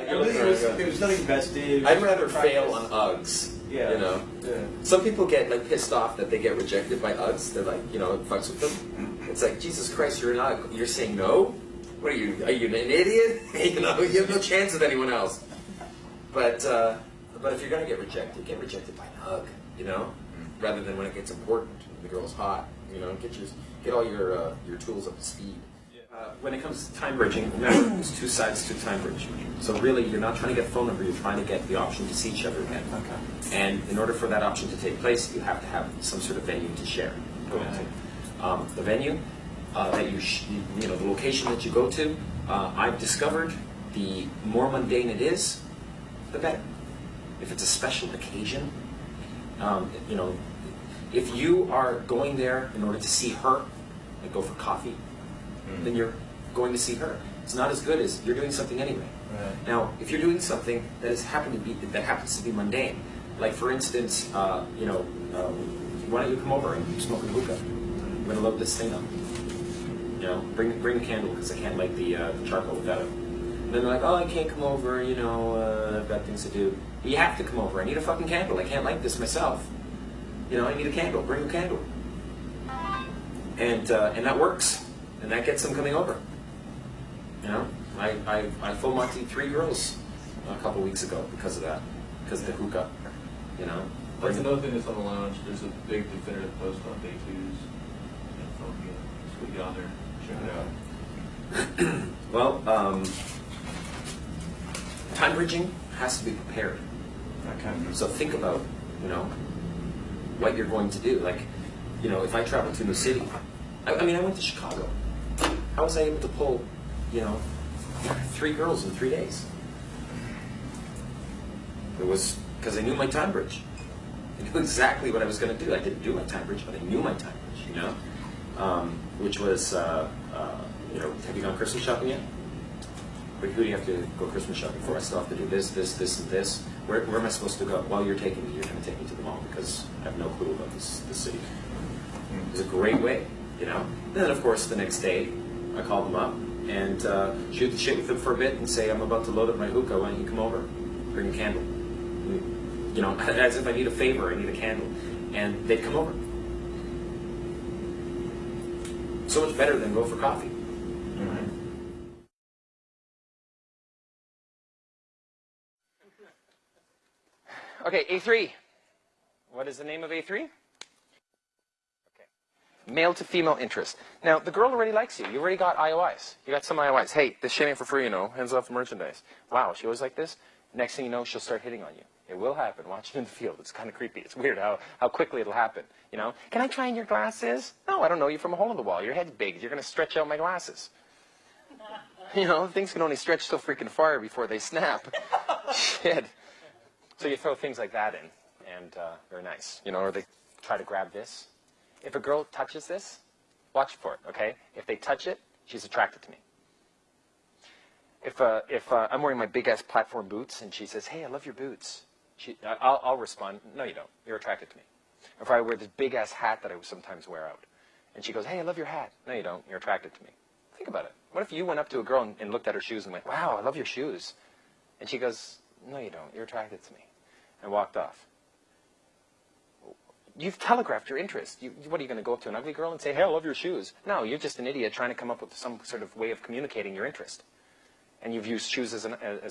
There's nothing vested. I'd rather fail on Uggs. Yeah. You know? Yeah. Some people get like pissed off that they get rejected by Uggs. They're like, you know, it fucks with them. It's like, Jesus Christ, you're an Ugg. You're saying no? What are you an idiot? You know, you have no chance with anyone else. But if you're going to get rejected by an Ugg, you know? Rather than when it gets important, when the girl's hot. You know, get all your tools up to speed. When it comes to time bridging, remember, there's two sides to time bridge. So really, you're not trying to get a phone number, you're trying to get the option to see each other again. Okay. And in order for that option to take place, you have to have some sort of venue to share. The venue, that you know, the location that you go to, I've discovered the more mundane it is, the better. If it's a special occasion, you know, if you are going there in order to see her, like go for coffee, then you're going to see her. It's not as good as you're doing something anyway. Right. Now, if you're doing something that happens to be mundane, like for instance, you know, why don't you come over and smoke a hookah? I'm going to load this thing up. You know, bring a candle because I can't light the charcoal without it. And then they're like, oh, I can't come over. You know, I've got things to do. But you have to come over. I need a fucking candle. I can't light this myself. You know, I need a candle. Bring a candle. And that works. And that gets them coming over. You know, I full Monty 3 girls a couple weeks ago because of that, because of the hookah. You know. That's another thing that's on the lounge. There's a big definitive post on day twos. Just put you on there, check it out. Well, time bridging has to be prepared. Okay. So think about, you know, what you're going to do. Like, you know, if I travel to a new city, I mean, I went to Chicago. How was I able to pull, you know, 3 girls in 3 days? It was because I knew my time bridge. I knew exactly what I was going to do. I didn't do my time bridge, but I knew my time bridge, you know? Which was, you know, have you gone Christmas shopping yet? Who do you have to go Christmas shopping for? I still have to do this, this, this, and this. Where am I supposed to go? Well, you're going to take me to the mall because I have no clue about this city. It's a great way, you know? And then, of course, the next day, I call them up and shoot the shit with them for a bit and say, I'm about to load up my hookah, why don't you come over? Bring a candle. You know, as if I need a favor, I need a candle. And they'd come over. So much better than go for coffee. Okay, A3. What is the name of A3? Male to female interest. Now, the girl already likes you. You already got IOIs. You got some IOIs. Hey, this shit ain't for free, you know. Hands off the merchandise. Wow, she always like this? Next thing you know, she'll start hitting on you. It will happen. Watch it in the field. It's kind of creepy. It's weird how quickly it'll happen. You know? Can I try on your glasses? No, I don't know you from a hole in the wall. Your head's big. You're going to stretch out my glasses. You know, things can only stretch so freaking far before they snap. Shit. So you throw things like that in, and they're nice. You know, or they try to grab this. If a girl touches this, watch for it, okay? If they touch it, she's attracted to me. If I'm wearing my big-ass platform boots and she says, hey, I love your boots, I'll respond, no, you don't. You're attracted to me. If I wear this big-ass hat that I sometimes wear out, and she goes, hey, I love your hat, no, you don't. You're attracted to me. Think about it. What if you went up to a girl and looked at her shoes and went, wow, I love your shoes. And she goes, no, you don't. You're attracted to me. And walked off. You've telegraphed your interest. What are you going to go up to an ugly girl and say, hey, I love your shoes? No, you're just an idiot trying to come up with some sort of way of communicating your interest. And you've used shoes as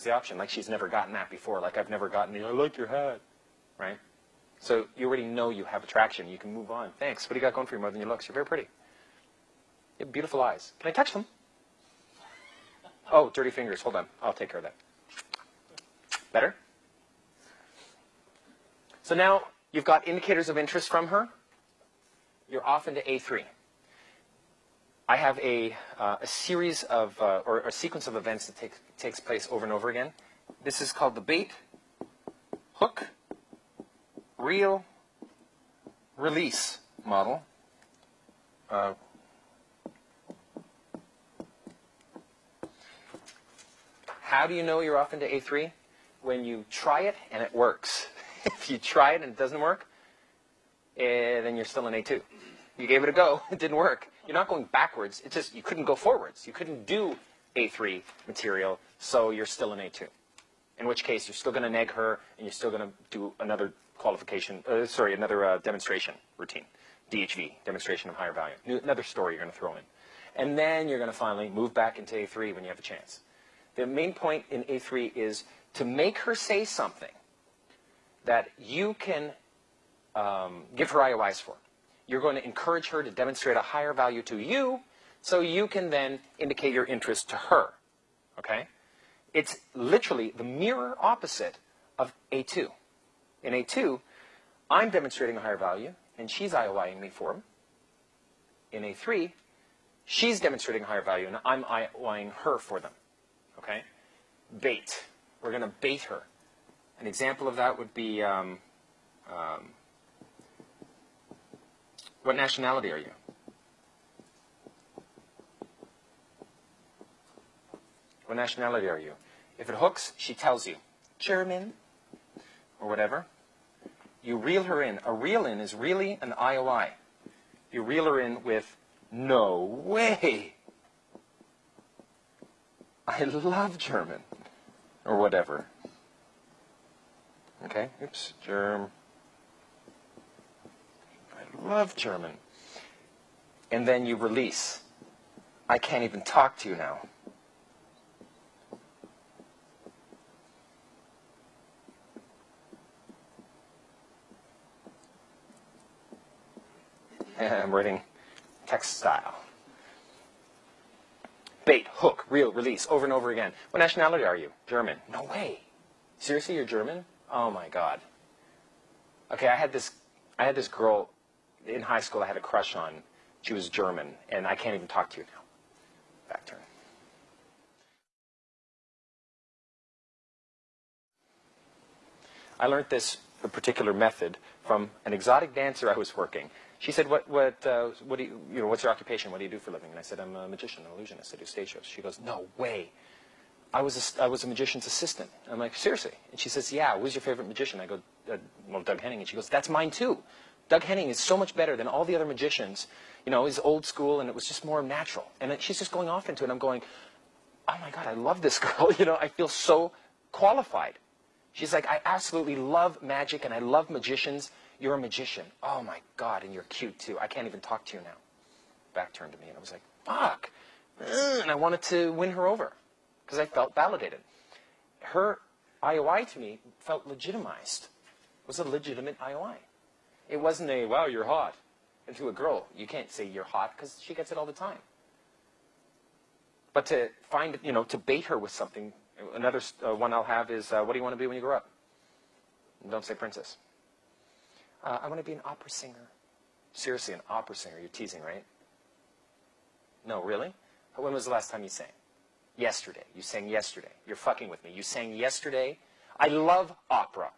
the option, like she's never gotten that before, like I've never gotten the, I like your hat, right? So you already know you have attraction. You can move on. Thanks. What do you got going for you more than your looks? You're very pretty. You have beautiful eyes. Can I touch them? Oh, dirty fingers. Hold on. I'll take care of that. Better? So now you've got indicators of interest from her. You're off into A3. I have a series of, or a sequence of events that takes place over and over again. This is called the bait, hook, reel, release model. How do you know you're off into A3? When you try it and it works. If you try it and it doesn't work, then you're still in A2. You gave it a go, it didn't work. You're not going backwards, it's just you couldn't go forwards. You couldn't do A3 material, so you're still in A2. In which case, you're still going to neg her, and you're still going to do another another demonstration routine. DHV, demonstration of higher value. Another story you're going to throw in. And then you're going to finally move back into A3 when you have a chance. The main point in A3 is to make her say something that you can give her IOIs for. You're going to encourage her to demonstrate a higher value to you, so you can then indicate your interest to her. Okay? It's literally the mirror opposite of A2. In A2, I'm demonstrating a higher value, and she's IOIing me for him. In A3, she's demonstrating a higher value, and I'm IOIing her for them. Okay? Bait. We're going to bait her. An example of that would be, what nationality are you? What nationality are you? If it hooks, she tells you, German, or whatever. You reel her in. A reel in is really an IOI. You reel her in with, no way. I love German, or whatever. Okay, oops, I love German. And then you release. I can't even talk to you now. I'm writing text style. Bait, hook, reel, release, over and over again. What nationality are you? German. No way. Seriously, you're German? Oh my God. Okay, I had this girl in high school I had a crush on. She was German, and I can't even talk to you now. Back turn. I learned this particular method from an exotic dancer I was working. She said, "What do you, what's your occupation? What do you do for a living?" And I said, "I'm a magician, an illusionist. I do stage shows." She goes, "No way. I was a magician's assistant." I'm like, "Seriously?" And she says, "Yeah, who's your favorite magician?" I go, "Well, Doug Henning." And she goes, "That's mine too. Doug Henning is so much better than all the other magicians. He's old school, and it was just more natural." And she's just going off into it. And I'm going, "Oh my God, I love this girl. I feel so qualified." She's like, "I absolutely love magic, and I love magicians. You're a magician. Oh my God, and you're cute too. I can't even talk to you now." Back turned to me, and I was like, fuck. And I wanted to win her over because I felt validated. Her IOI to me felt legitimized. It was a legitimate IOI. It wasn't a, wow, you're hot. And to a girl, you can't say you're hot because she gets it all the time. But to find, to bait her with something, another one I'll have is, what do you want to be when you grow up? And don't say princess. I want to be an opera singer. Seriously, an opera singer. You're teasing, right? No, really? When was the last time you sang? Yesterday. You sang yesterday. You're fucking with me. You sang yesterday. I love opera.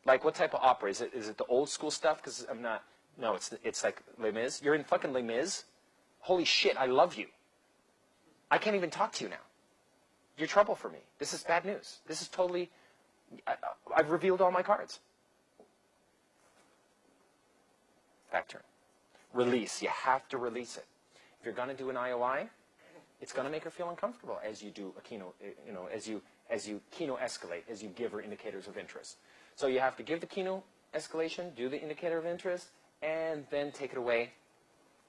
Like, what type of opera? Is it the old school stuff? Because I'm not... No, it's like Les Mis. You're in fucking Les Mis? Holy shit, I love you. I can't even talk to you now. You're trouble for me. This is bad news. This is totally... I've revealed all my cards. Back turn. Release. You have to release it. If you're going to do an IOI, it's going to make her feel uncomfortable as you do a kino, as you kino escalate, as you give her indicators of interest. So you have to give the kino escalation, do the indicator of interest, and then take it away.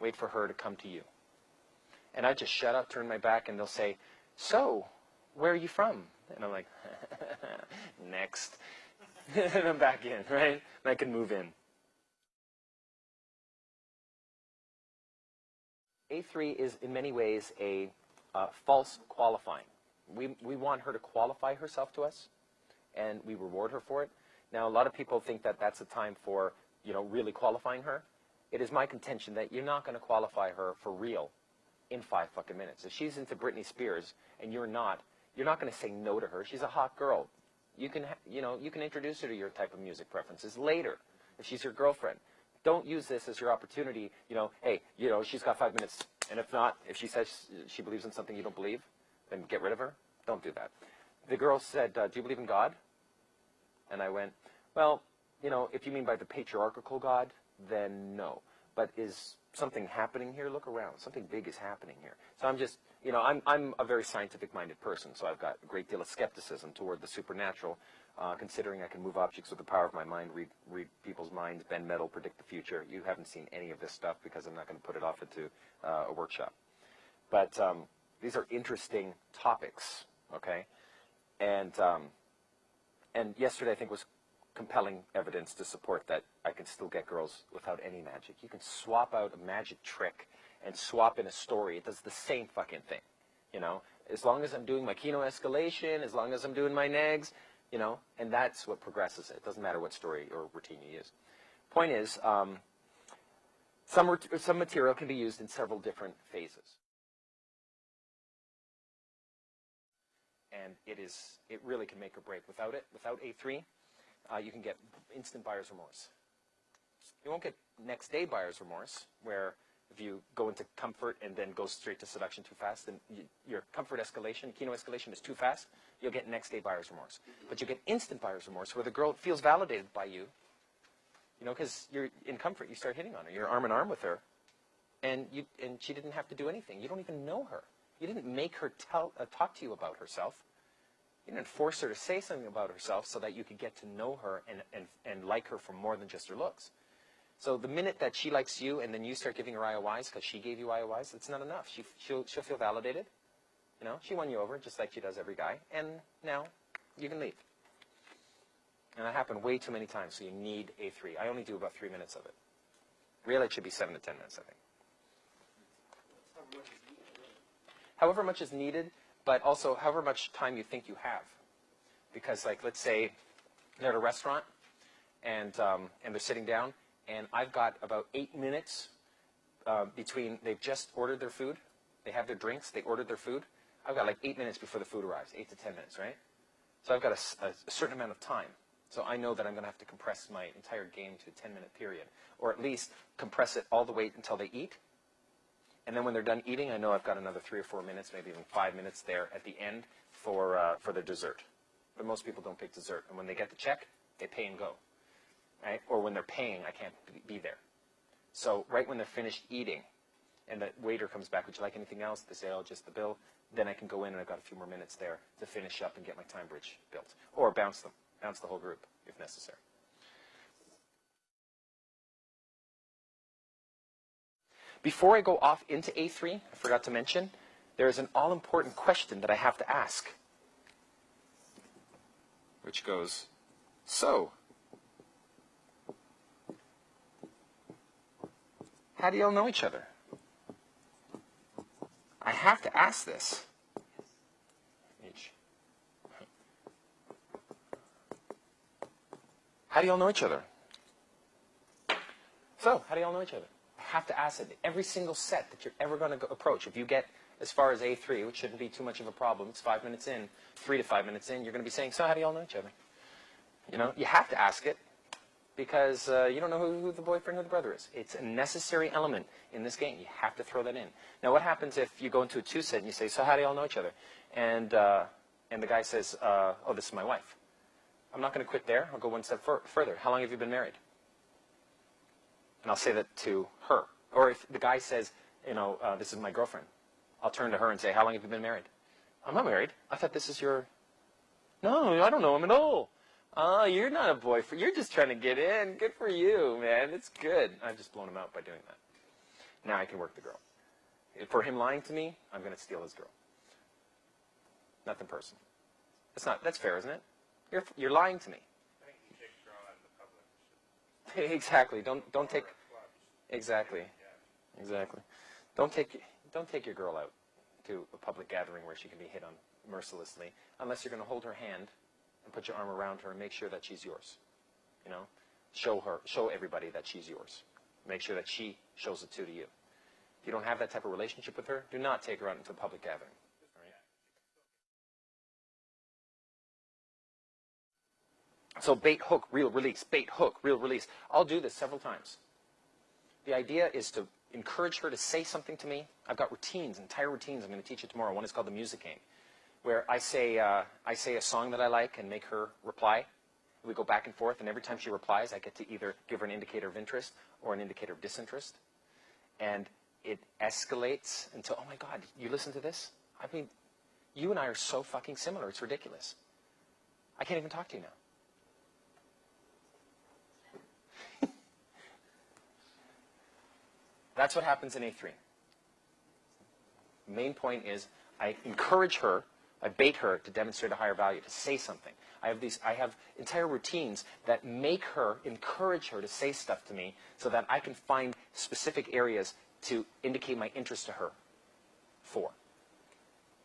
Wait for her to come to you. And I just shut up, turn my back, and they'll say, "So, where are you from?" And I'm like, next. And I'm back in, right? And I can move in. A3 is in many ways a false qualifying. We want her to qualify herself to us, and we reward her for it. Now, a lot of people think that that's the time for, really qualifying her. It is my contention that you're not going to qualify her for real in 5 fucking minutes. If she's into Britney Spears and you're not going to say no to her. She's a hot girl. You can introduce her to your type of music preferences later if she's your girlfriend. Don't use this as your opportunity, hey, she's got 5 minutes. And if not, if she says she believes in something you don't believe, then get rid of her. Don't do that. The girl said, "Do you believe in God?" And I went, "Well, if you mean by the patriarchal God, then no. But is something happening here? Look around. Something big is happening here." So I'm just, you know, I'm a very scientific-minded person, so I've got a great deal of skepticism toward the supernatural, considering I can move objects with the power of my mind, read people's minds, bend metal, predict the future. You haven't seen any of this stuff because I'm not going to put it off into a workshop. But these are interesting topics, okay? And yesterday I think was compelling evidence to support that I can still get girls without any magic. You can swap out a magic trick and swap in a story. It does the same fucking thing, you know? As long as I'm doing my Kino escalation, as long as I'm doing my negs, you know, and that's what progresses it. It doesn't matter what story or routine you use. Point is, some material can be used in several different phases. And it really can make or break. Without it, without A3, you can get instant buyer's remorse. You won't get next day buyer's remorse, where if you go into comfort and then go straight to seduction too fast, then your comfort escalation, Kino escalation is too fast, you'll get next day buyer's remorse. But you get instant buyer's remorse, where the girl feels validated by you, you know, because you're in comfort, you start hitting on her, you're arm in arm with her, and she didn't have to do anything. You don't even know her. You didn't make her talk to you about herself. You didn't force her to say something about herself so that you could get to know her and like her for more than just her looks. So the minute that she likes you and then you start giving her IOIs because she gave you IOIs, it's not enough. She'll feel validated. You know, she won you over just like she does every guy. And now you can leave. And that happened way too many times, so you need A3. I only do about 3 minutes of it. Really, it should be 7 to 10 minutes, I think. However much is needed, but also however much time you think you have. Because, like, let's say they're at a restaurant and they're sitting down, and I've got about 8 minutes between they've just ordered their food, they have their drinks, they ordered their food. I've got like 8 minutes before the food arrives, 8 to 10 minutes, right? So I've got a certain amount of time. So I know that I'm going to have to compress my entire game to a 10-minute period, or at least compress it all the way until they eat. And then when they're done eating, I know I've got another 3 or 4 minutes, maybe even 5 minutes there at the end for their dessert. But most people don't pick dessert. And when they get the check, they pay and go. Right? Or when they're paying, I can't be there. So right when they're finished eating, and the waiter comes back, would you like anything else? They say, oh, just the bill. Then I can go in and I've got a few more minutes there to finish up and get my time bridge built. Or bounce them. Bounce the whole group if necessary. Before I go off into A3, I forgot to mention, there is an all-important question that I have to ask. Which goes, so, how do y'all know each other? I have to ask this. How do y'all know each other? So, how do y'all know each other? I have to ask it. Every single set that you're ever going to approach, if you get as far as A3, which shouldn't be too much of a problem, it's 5 minutes in, 3 to 5 minutes in, you're going to be saying, so how do y'all know each other? You know, you have to ask it because you don't know who the boyfriend or the brother is. It's a necessary element in this game. You have to throw that in. Now, what happens if you go into a 2 set and you say, so how do y'all know each other? And the guy says, oh, this is my wife. I'm not going to quit there. I'll go one step further. How long have you been married? And I'll say that to her. Or if the guy says, you know, this is my girlfriend, I'll turn to her and say, how long have you been married? I'm not married. I thought this is your... No, I don't know him at all. Oh, you're not a boyfriend. You're just trying to get in. Good for you, man. It's good. I've just blown him out by doing that. Now I can work the girl. For him lying to me, I'm going to steal his girl. Nothing personal. That's fair, isn't it? You're lying to me. I think you take a girl out in the public. Exactly. Don't take. Exactly. Exactly. Don't take your girl out to a public gathering where she can be hit on mercilessly, unless you're going to hold her hand and put your arm around her and make sure that she's yours. You know, show everybody that she's yours. Make sure that she shows it to you. If you don't have that type of relationship with her, do not take her out into a public gathering. So bait, hook, reel, release, bait, hook, reel, release. I'll do this several times. The idea is to encourage her to say something to me. I've got routines, entire routines. I'm going to teach you tomorrow. One is called the music game, where I say a song that I like and make her reply. We go back and forth, and every time she replies, I get to either give her an indicator of interest or an indicator of disinterest. And it escalates until, oh my God, you listen to this? I mean, you and I are so fucking similar. It's ridiculous. I can't even talk to you now. That's what happens in A3. Main point is I encourage her, I bait her to demonstrate a higher value, to say something. I have entire routines that make her, encourage her to say stuff to me so that I can find specific areas to indicate my interest to her for.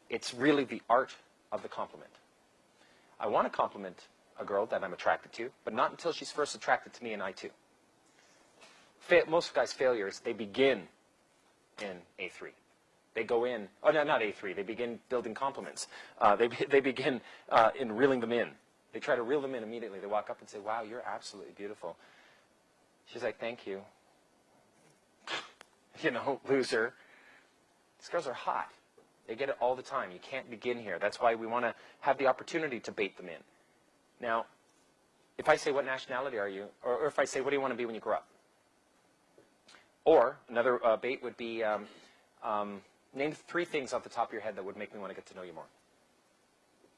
It's really the art of the compliment. I want to compliment a girl that I'm attracted to, but not until she's first attracted to me and I too. Most guys' failures, they begin in A3. They go in, oh no, not A3, they begin building compliments. They begin in reeling them in. They try to reel them in immediately. They walk up and say, wow, you're absolutely beautiful. She's like, thank you. You know, loser. These girls are hot. They get it all the time. You can't begin here. That's why we want to have the opportunity to bait them in. Now, if I say, what nationality are you? Or if I say, what do you want to be when you grow up? Or another bait would be, name 3 things off the top of your head that would make me want to get to know you more.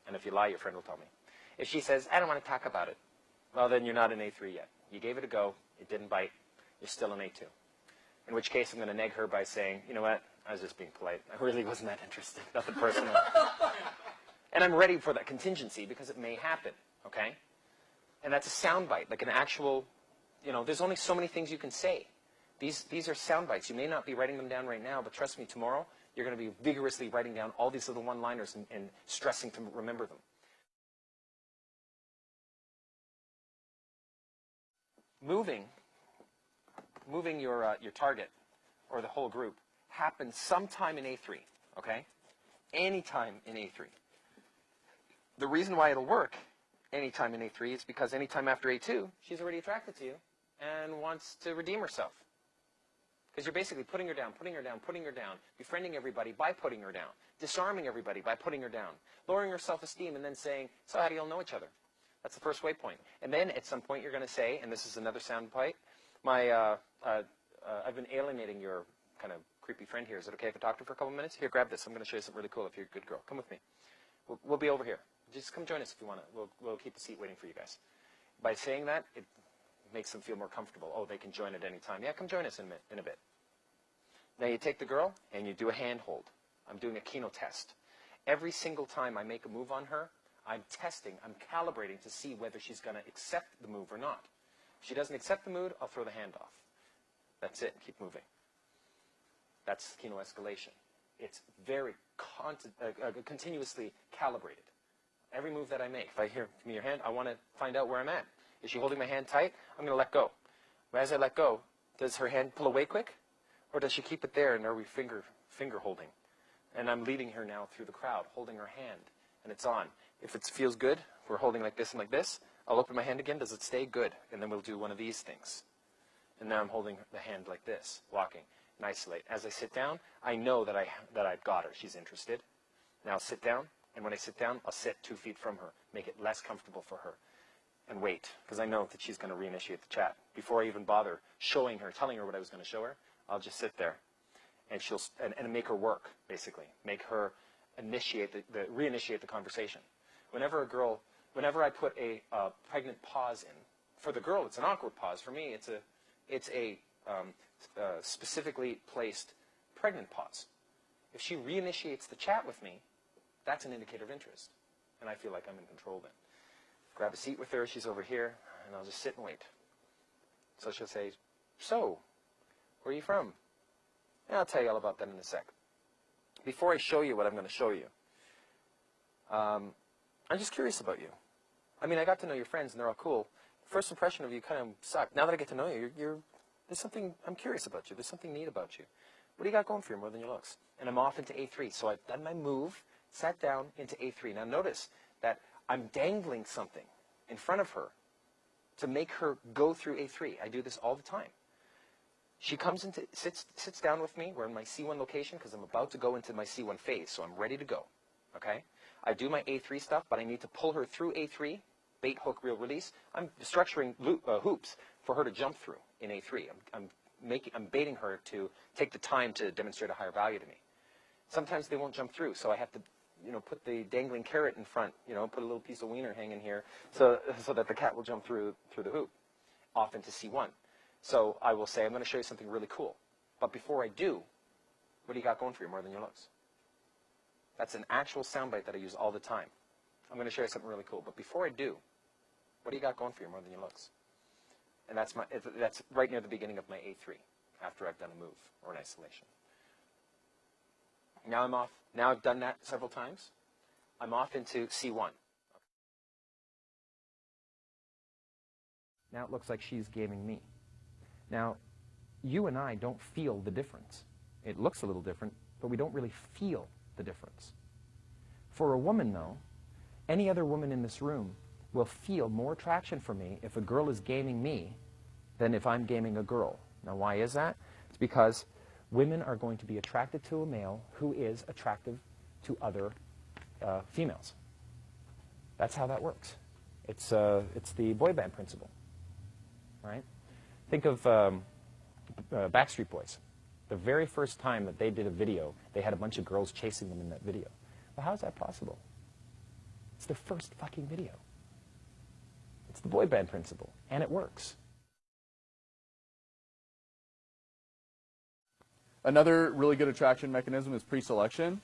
And if you lie, your friend will tell me. If she says, I don't want to talk about it, well, then you're not in A3 yet. You gave it a go. It didn't bite. You're still in A2. In which case, I'm going to neg her by saying, you know what? I was just being polite. I really wasn't that interested. Nothing personal. And I'm ready for that contingency because it may happen, okay? And that's a soundbite, like an actual, you know, there's only so many things you can say. These are sound bites. You may not be writing them down right now, but trust me, tomorrow, you're going to be vigorously writing down all these little one-liners and stressing to remember them. Moving your target or the whole group happens sometime in A3, okay? Anytime in A3. The reason why it'll work anytime in A3 is because anytime after A2, she's already attracted to you and wants to redeem herself. Because you're basically putting her down, putting her down, putting her down, befriending everybody by putting her down, disarming everybody by putting her down, lowering her self-esteem, and then saying, so how do you all know each other? That's the first waypoint. And then at some point you're going to say, and this is another sound bite, I've been alienating your kind of creepy friend here. Is it okay if I talk to her for a couple minutes? Here, grab this. I'm going to show you something really cool if you're a good girl. Come with me. We'll be over here. Just come join us if you want to. We'll keep a seat waiting for you guys. By saying that, it makes them feel more comfortable. Oh, they can join at any time. Yeah, come join us in a bit. Now you take the girl and you do a handhold. I'm doing a Kino test. Every single time I make a move on her, I'm testing, I'm calibrating to see whether she's going to accept the move or not. If she doesn't accept the move, I'll throw the hand off. That's it. Keep moving. That's Kino escalation. It's very continuously calibrated. Every move that I make, if I hear, give me your hand, I want to find out where I'm at. Is she holding my hand tight? I'm going to let go. But as I let go, does her hand pull away quick? Or does she keep it there and are we finger holding? And I'm leading her now through the crowd, holding her hand, and it's on. If it feels good, we're holding like this and like this, I'll open my hand again. Does it stay? Good. And then we'll do one of these things. And now I'm holding the hand like this, walking, and isolate. As I sit down, I know that I've got her. She's interested. Now I'll sit down, and when I sit down, I'll sit 2 feet from her, make it less comfortable for her, and wait, because I know that she's going to reinitiate the chat. Before I even bother showing her, telling her what I was going to show her, I'll just sit there, and she'll and make her work, basically. Make her initiate reinitiate the conversation. Whenever I put a pregnant pause in, for the girl, it's an awkward pause. For me, it's a specifically placed pregnant pause. If she reinitiates the chat with me, that's an indicator of interest, and I feel like I'm in control then. Grab a seat with her. She's over here, and I'll just sit and wait. So she'll say, so, where are you from? And I'll tell you all about that in a sec. Before I show you what I'm going to show you, I'm just curious about you. I mean, I got to know your friends, and they're all cool. First impression of you kind of sucked. Now that I get to know you, there's something, I'm curious about you. There's something neat about you. What do you got going for you more than your looks? And I'm off into A3. So I've done my move, sat down into A3. Now notice that I'm dangling something in front of her to make her go through A3. I do this all the time. She comes into, sits down with me. We're in my C1 location because I'm about to go into my C1 phase, so I'm ready to go. Okay? I do my A3 stuff, but I need to pull her through A3, bait, hook, reel, release. I'm structuring hoops for her to jump through in A3. I'm I'm baiting her to take the time to demonstrate a higher value to me. Sometimes they won't jump through, so I have to, put the dangling carrot in front, put a little piece of wiener hanging here so that the cat will jump through the hoop, off into C1. So I will say, I'm going to show you something really cool. But before I do, what do you got going for you more than your looks? That's an actual soundbite that I use all the time. I'm going to show you something really cool. But before I do, what do you got going for you more than your looks? And that's right near the beginning of my A3, after I've done a move or an isolation. Now I'm off. Now I've done that several times. I'm off into C1. Now it looks like she's gaming me. Now, you and I don't feel the difference. It looks a little different, but we don't really feel the difference. For a woman, though, any other woman in this room will feel more attraction for me if a girl is gaming me than if I'm gaming a girl. Now, why is that? It's because women are going to be attracted to a male who is attractive to other females. That's how that works. It's the boy band principle, right? Think of Backstreet Boys. The very first time that they did a video, they had a bunch of girls chasing them in that video. Well, how is that possible? It's their first fucking video. It's the boy band principle, and it works. Another really good attraction mechanism is pre-selection.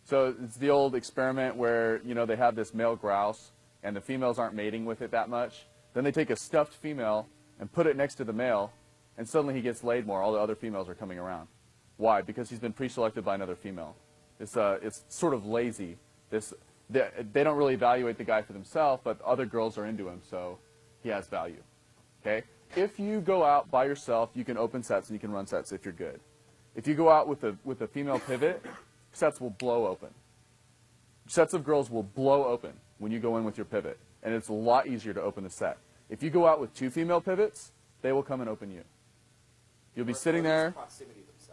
So it's the old experiment where, they have this male grouse, and the females aren't mating with it that much. Then they take a stuffed female and put it next to the male, and suddenly he gets laid more. All the other females are coming around. Why? Because he's been pre-selected by another female. It's sort of lazy. They don't really evaluate the guy for themselves, but other girls are into him, so he has value. Okay? If you go out by yourself, you can open sets and you can run sets if you're good. If you go out with a female pivot, sets will blow open. Sets of girls will blow open when you go in with your pivot, and it's a lot easier to open the set. If you go out with 2 female pivots, they will come and open you. You'll be sitting there.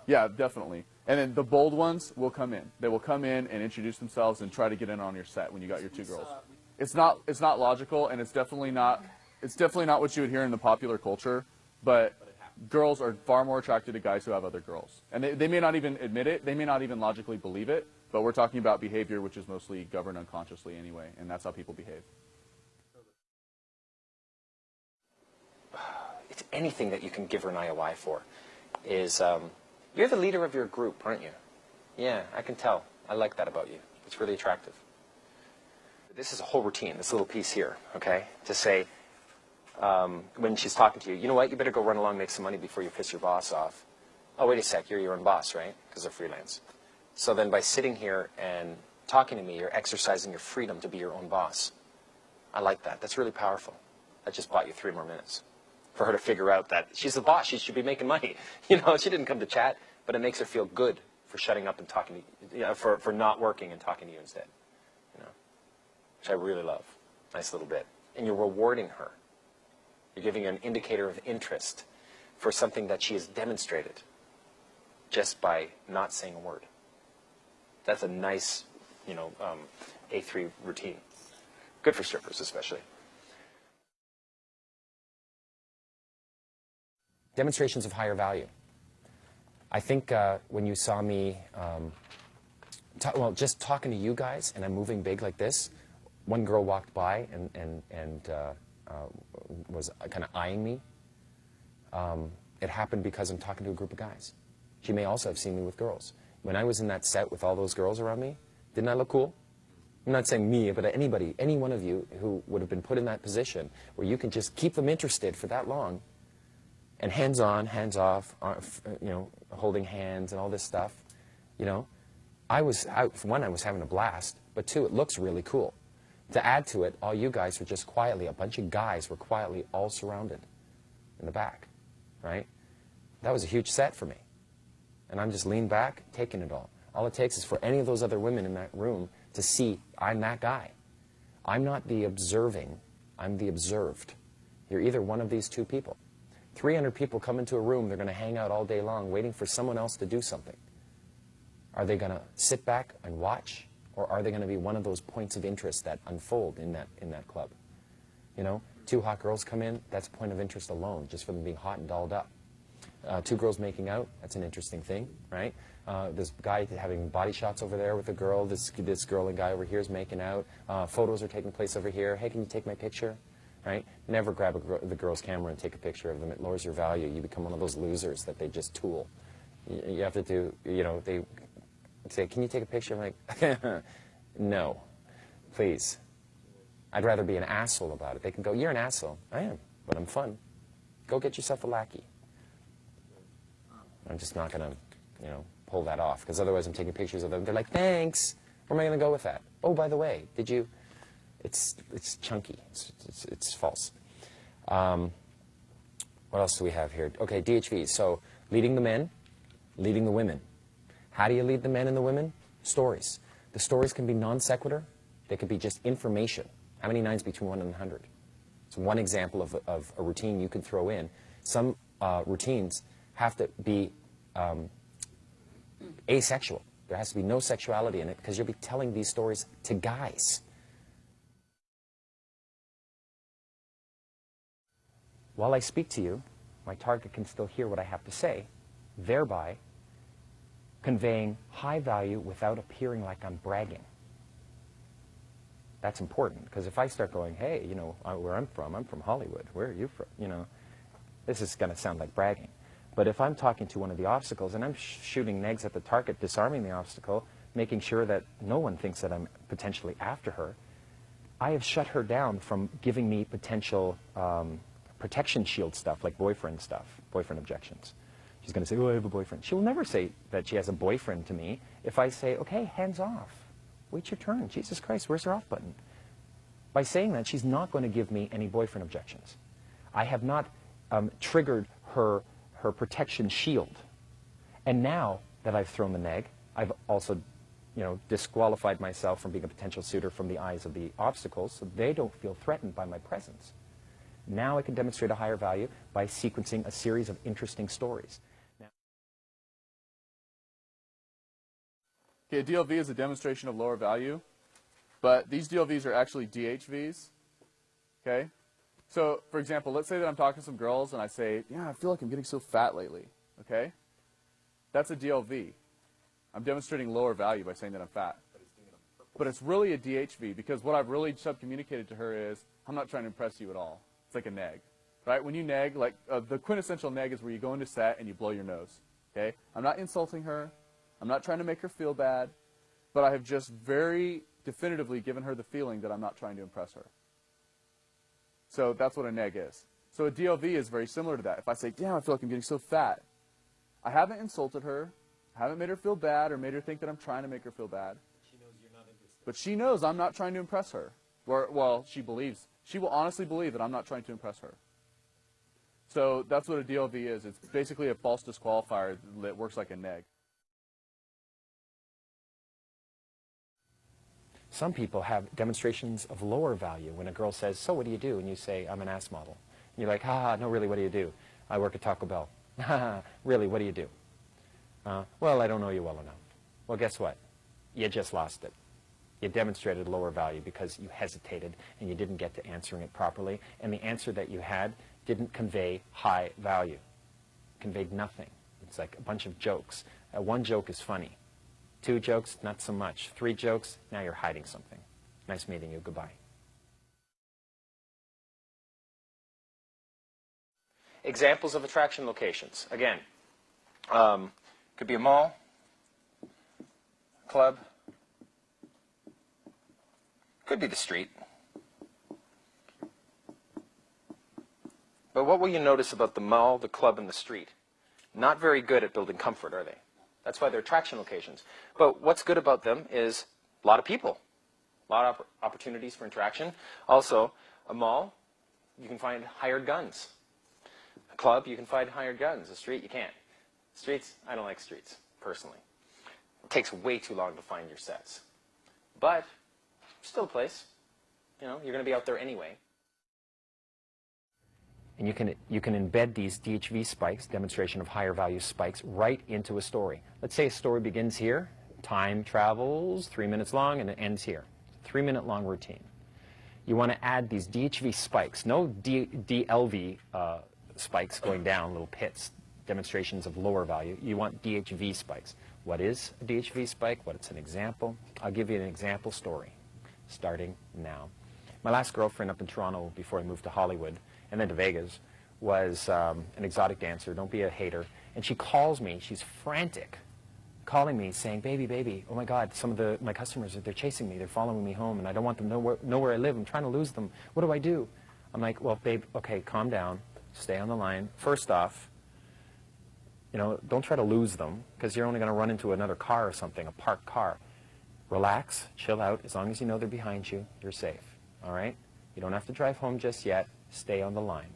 Yeah, definitely. And then the bold ones will come in. They will come in and introduce themselves and try to get in on your set when you got your 2 girls. It's not logical, and it's definitely not what you would hear in the popular culture, but girls are far more attracted to guys who have other girls. And they may not even admit it. They may not even logically believe it, but we're talking about behavior which is mostly governed unconsciously anyway, and that's how people behave. It's anything that you can give her an IOI for. You're the leader of your group, aren't you? Yeah, I can tell. I like that about you. It's really attractive. This is a whole routine, this little piece here, okay? To say, when she's talking to you, you know what, you better go run along and make some money before you piss your boss off. Oh, wait a sec, you're your own boss, right? Because they're freelance. So then by sitting here and talking to me, you're exercising your freedom to be your own boss. I like that. That's really powerful. That just bought you 3 more minutes for her to figure out that she's the boss. She should be making money. She didn't come to chat, but it makes her feel good for shutting up and talking to you, for not working and talking to you instead. Which I really love. Nice little bit. And you're rewarding her. You're giving her an indicator of interest for something that she has demonstrated just by not saying a word. That's a nice, A3 routine. Good for strippers, especially. Demonstrations of higher value. I think when you saw me, just talking to you guys, and I'm moving big like this, one girl walked by and was kind of eyeing me. It happened because I'm talking to a group of guys. She may also have seen me with girls. When I was in that set with all those girls around me, didn't I look cool? I'm not saying me, but anybody, any one of you who would have been put in that position where you can just keep them interested for that long, and hands on, hands off, holding hands and all this stuff, for one, I was having a blast, but 2, it looks really cool. To add to it, all you guys were just quietly, a bunch of guys were quietly all surrounded in the back, right? That was a huge set for me. And I'm just leaned back, taking it all. All it takes is for any of those other women in that room to see I'm that guy. I'm not the observing, I'm the observed. You're either one of these 2 people. 300 people come into a room, they're going to hang out all day long waiting for someone else to do something. Are they going to sit back and watch, or are they going to be one of those points of interest that unfold in that club? 2 hot girls come in, that's a point of interest alone, just for them being hot and dolled up. Two girls making out, that's an interesting thing, right? This guy having body shots over there with a girl, this girl and guy over here is making out. Photos are taking place over here. Hey, can you take my picture? Right? Never grab the girl's camera and take a picture of them. It lowers your value. You become one of those losers that they just tool. You have to do, you know, they say, can you take a picture? I'm like, no, please. I'd rather be an asshole about it. They can go, you're an asshole. I am, but I'm fun. Go get yourself a lackey. I'm just not going to, you know, pull that off, because otherwise I'm taking pictures of them. They're like, thanks. Where am I going to go with that? Oh, by the way, did you... It's chunky. It's false. What else do we have here? Okay, DHVs. So leading the men, leading the women. How do you lead the men and the women? Stories. The stories can be non sequitur. They could be just information. How many 9s between 1 and 100? It's one example of a routine you can throw in. Some routines have to be asexual. There has to be no sexuality in it, because you'll be telling these stories to guys. While I speak to you, my target can still hear what I have to say, thereby conveying high value without appearing like I'm bragging. That's important, because if I start going, hey, you know, where I'm from Hollywood, where are you from? You know, this is going to sound like bragging. But if I'm talking to one of the obstacles and I'm shooting negs at the target, disarming the obstacle, making sure that no one thinks that I'm potentially after her, I have shut her down from giving me potential protection shield stuff, like boyfriend stuff, boyfriend objections. She's going to say, oh, I have a boyfriend. She will never say that she has a boyfriend to me if I say, okay, hands off. Wait your turn. Jesus Christ, where's her off button? By saying that, she's not going to give me any boyfriend objections. I have not triggered her protection shield. And now that I've thrown the neg, I've also, you know, disqualified myself from being a potential suitor from the eyes of the obstacles, so they don't feel threatened by my presence. Now I can demonstrate a higher value by sequencing a series of interesting stories. Okay, a DLV is a demonstration of lower value, but these DLVs are actually DHVs. Okay? So, for example, let's say that I'm talking to some girls and I say, yeah, I feel like I'm getting so fat lately. Okay? That's a DLV. I'm demonstrating lower value by saying that I'm fat. But it's really a DHV, because what I've really sub-communicated to her is, I'm not trying to impress you at all. It's like a neg. Right? When you neg, like the quintessential neg is where you go into set and you blow your nose. Okay? I'm not insulting her. I'm not trying to make her feel bad. But I have just very definitively given her the feeling that I'm not trying to impress her. So that's what a neg is. So a DLV is very similar to that. If I say, damn, I feel like I'm getting so fat, I haven't insulted her, I haven't made her feel bad or made her think that I'm trying to make her feel bad. She knows you're not interested. But she knows I'm not trying to impress her. Or, well, she believes. She will honestly believe that I'm not trying to impress her. So that's what a DLV is. It's basically a false disqualifier that works like a neg. Some people have demonstrations of lower value when a girl says, so what do you do? And you say, I'm an ass model. And you're like, no, really, what do you do? I work at Taco Bell. Really, what do you do? Well, I don't know you well enough. Well, guess what? You just lost it. You demonstrated lower value because you hesitated and you didn't get to answering it properly. And the answer that you had didn't convey high value. It conveyed nothing. It's like a bunch of jokes. One joke is funny. 2 jokes, not so much. 3 jokes, now you're hiding something. Nice meeting you, goodbye. Examples of attraction locations. Again, could be a mall, club, could be the street. But what will you notice about the mall, the club, and the street? Not very good at building comfort, are they? That's why they're attraction locations. But what's good about them is a lot of people, a lot of opportunities for interaction. Also, a mall, you can find hired guns. A club, you can find hired guns. A street, you can't. Streets, I don't like streets, personally. It takes way too long to find your sets. But, still a place. You know, you're going to be out there anyway. And you can embed these DHV spikes, demonstration of higher value spikes, right into a story. Let's say a story begins here, time travels 3 minutes long, and it ends here. 3-minute long routine. You want to add these DHV spikes, no DLV spikes going down, little pits. demonstrations of lower value. You want DHV spikes. What is a DHV spike? What's an example? I'll give you an example story, starting now. My last girlfriend up in Toronto before I moved to Hollywood and then to Vegas was an exotic dancer. Don't be a hater. And she calls me. She's frantic, calling me saying, baby, baby, oh my God, some of my customers, they're chasing me. They're following me home, and I don't want them to know where I live. I'm trying to lose them. What do I do? I'm like, well, babe, okay, calm down. Stay on the line. First off, you know, don't try to lose them, because you're only going to run into another car or something, a parked car. Relax, chill out. As long as you know they're behind you, you're safe. All right? You don't have to drive home just yet. Stay on the line.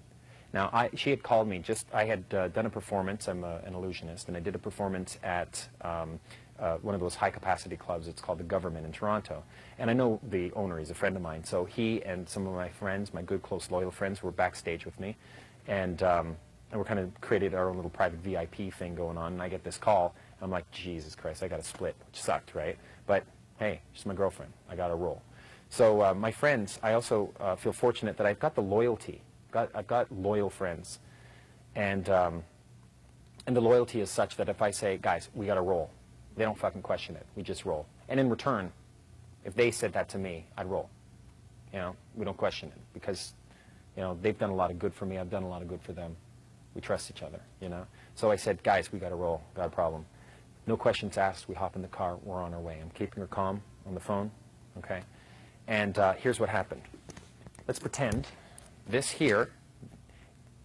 Now, she had called me. I had done a performance. I'm an illusionist, and I did a performance at one of those high-capacity clubs. It's called the Government in Toronto. And I know the owner. He's a friend of mine. So he and some of my friends, my good, close, loyal friends, were backstage with me. And we're kind of created our own little private VIP thing going on. And I get this call. I'm like, Jesus Christ, I got to split, which sucked, right? But, hey, she's my girlfriend. I got to roll. So my friends, I also feel fortunate that I've got the loyalty. I've got loyal friends. And the loyalty is such that if I say, guys, we got to roll, they don't fucking question it. We just roll. And in return, if they said that to me, I'd roll. You know, we don't question it because, you know, they've done a lot of good for me. I've done a lot of good for them. We trust each other, you know. So I said, guys, we got to roll. Got a problem. No questions asked. We hop in the car. We're on our way. I'm keeping her calm on the phone, okay? And here's what happened. Let's pretend this here,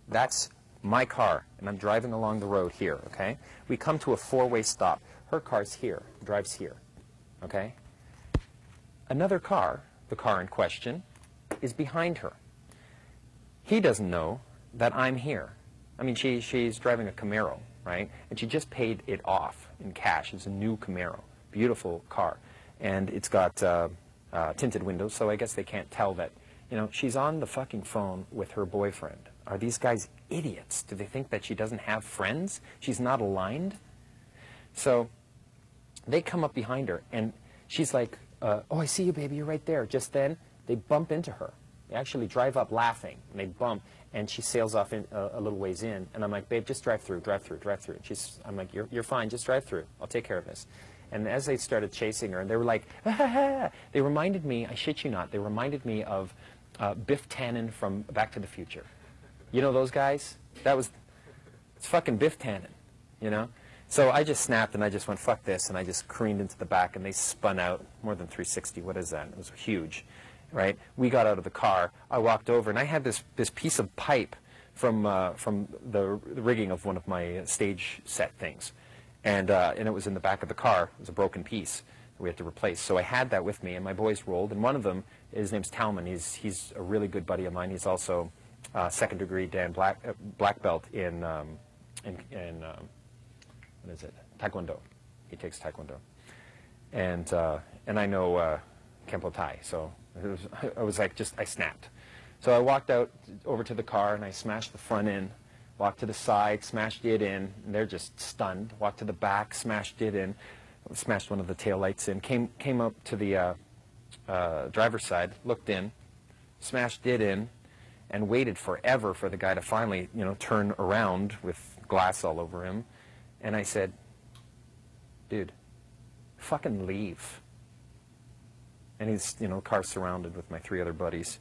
that's my car, and I'm driving along the road here, okay? We come to a four-way stop. Her car's here, drives here, okay? Another car, the car in question, is behind her. He doesn't know that I'm here. I mean, she's driving a Camaro, right? And she just paid it off in cash. It's a new Camaro, beautiful car. And it's got tinted windows, so I guess they can't tell that, you know, she's on the fucking phone with her boyfriend. Are these guys idiots? Do they think that she doesn't have friends? She's not aligned? So they come up behind her, and she's like, oh, I see you, baby, you're right there. Just then, they bump into her. They actually drive up laughing, and they bump, and she sails off in, a little ways in. And I'm like, babe, just drive through, drive through, drive through. And I'm like, you're fine, just drive through. I'll take care of this. And as they started chasing her, and they were like, ah, ha, ha. They reminded me, I shit you not, they reminded me of Biff Tannen from Back to the Future. You know those guys? It's fucking Biff Tannen, you know? So I just snapped, and I just went, fuck this, and I just careened into the back, and they spun out more than 360. What is that? It was huge, right? We got out of the car. I walked over, and I had this piece of pipe from the rigging of one of my stage set things. And it was in the back of the car. It was a broken piece that we had to replace. So I had that with me, and my boys rolled. And one of them, his name's Talman. He's a really good buddy of mine. He's also second-degree Dan black belt in what is it? Taekwondo. He takes Taekwondo. And I know Kempo Tai. So I was like, I snapped. So I walked out over to the car, and I smashed the front end. Walked to the side, smashed it in, and they're just stunned. Walked to the back, smashed it in, smashed one of the taillights in, came up to the driver's side, looked in, smashed it in, and waited forever for the guy to finally, you know, turn around with glass all over him. And I said, dude, fucking leave. And he's, you know, car surrounded with my three other buddies.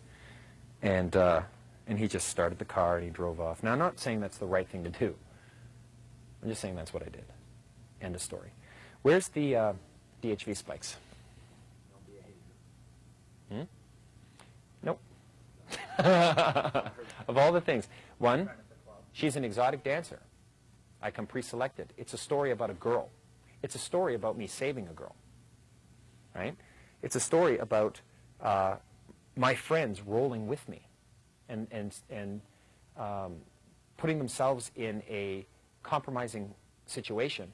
And he just started the car, and he drove off. Now, I'm not saying that's the right thing to do. I'm just saying that's what I did. End of story. Where's the DHV spikes? Hmm? Nope. Of all the things. One, she's an exotic dancer. I come pre-selected. It's a story about a girl. It's a story about me saving a girl. Right? It's a story about my friends rolling with me. And putting themselves in a compromising situation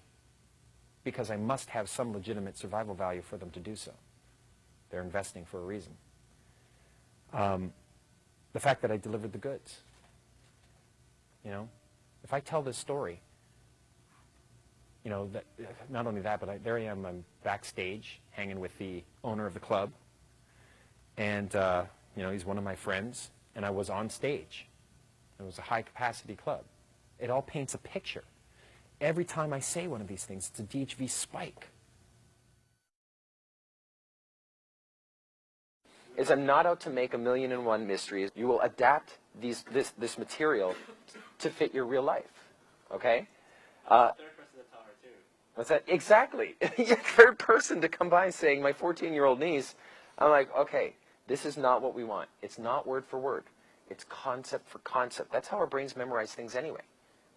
because I must have some legitimate survival value for them to do so. They're investing for a reason. The fact that I delivered the goods. You know, if I tell this story, you know, that, not only that, but there I am, I'm backstage hanging with the owner of the club, and you know, he's one of my friends. And I was on stage. It was a high-capacity club. It all paints a picture. every time I say one of these things, it's a DHV spike. Is I'm not out to make 1,000,001 mysteries. You will adapt this material to fit your real life. Okay? Third person to tell her too. What's that? Exactly. You're the third person to come by saying, my 14-year-old niece. I'm like, okay, this is not what we want. It's not word for word. It's concept for concept. That's how our brains memorize things anyway.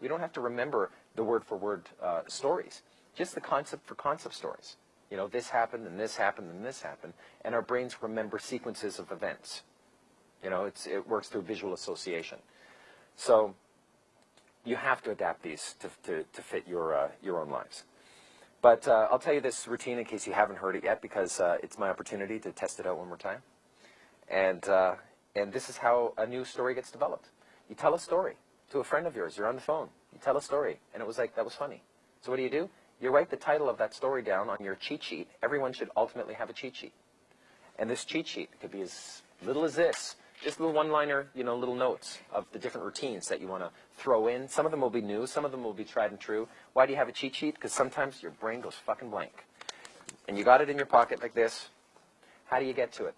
We don't have to remember the word for word stories. Just the concept for concept stories. You know, this happened, and this happened, and this happened. And our brains remember sequences of events. You know, it works through visual association. So you have to adapt these to fit your own lives. But I'll tell you this routine in case you haven't heard it yet, because it's my opportunity to test it out one more time. And this is how a new story gets developed. You tell a story to a friend of yours. You're on the phone. You tell a story, and it was like, that was funny. So what do? You write the title of that story down on your cheat sheet. Everyone should ultimately have a cheat sheet. And this cheat sheet could be as little as this. Just little one-liner, you know, little notes of the different routines that you want to throw in. Some of them will be new. Some of them will be tried and true. Why do you have a cheat sheet? Because sometimes your brain goes fucking blank. And you got it in your pocket like this. How do you get to it?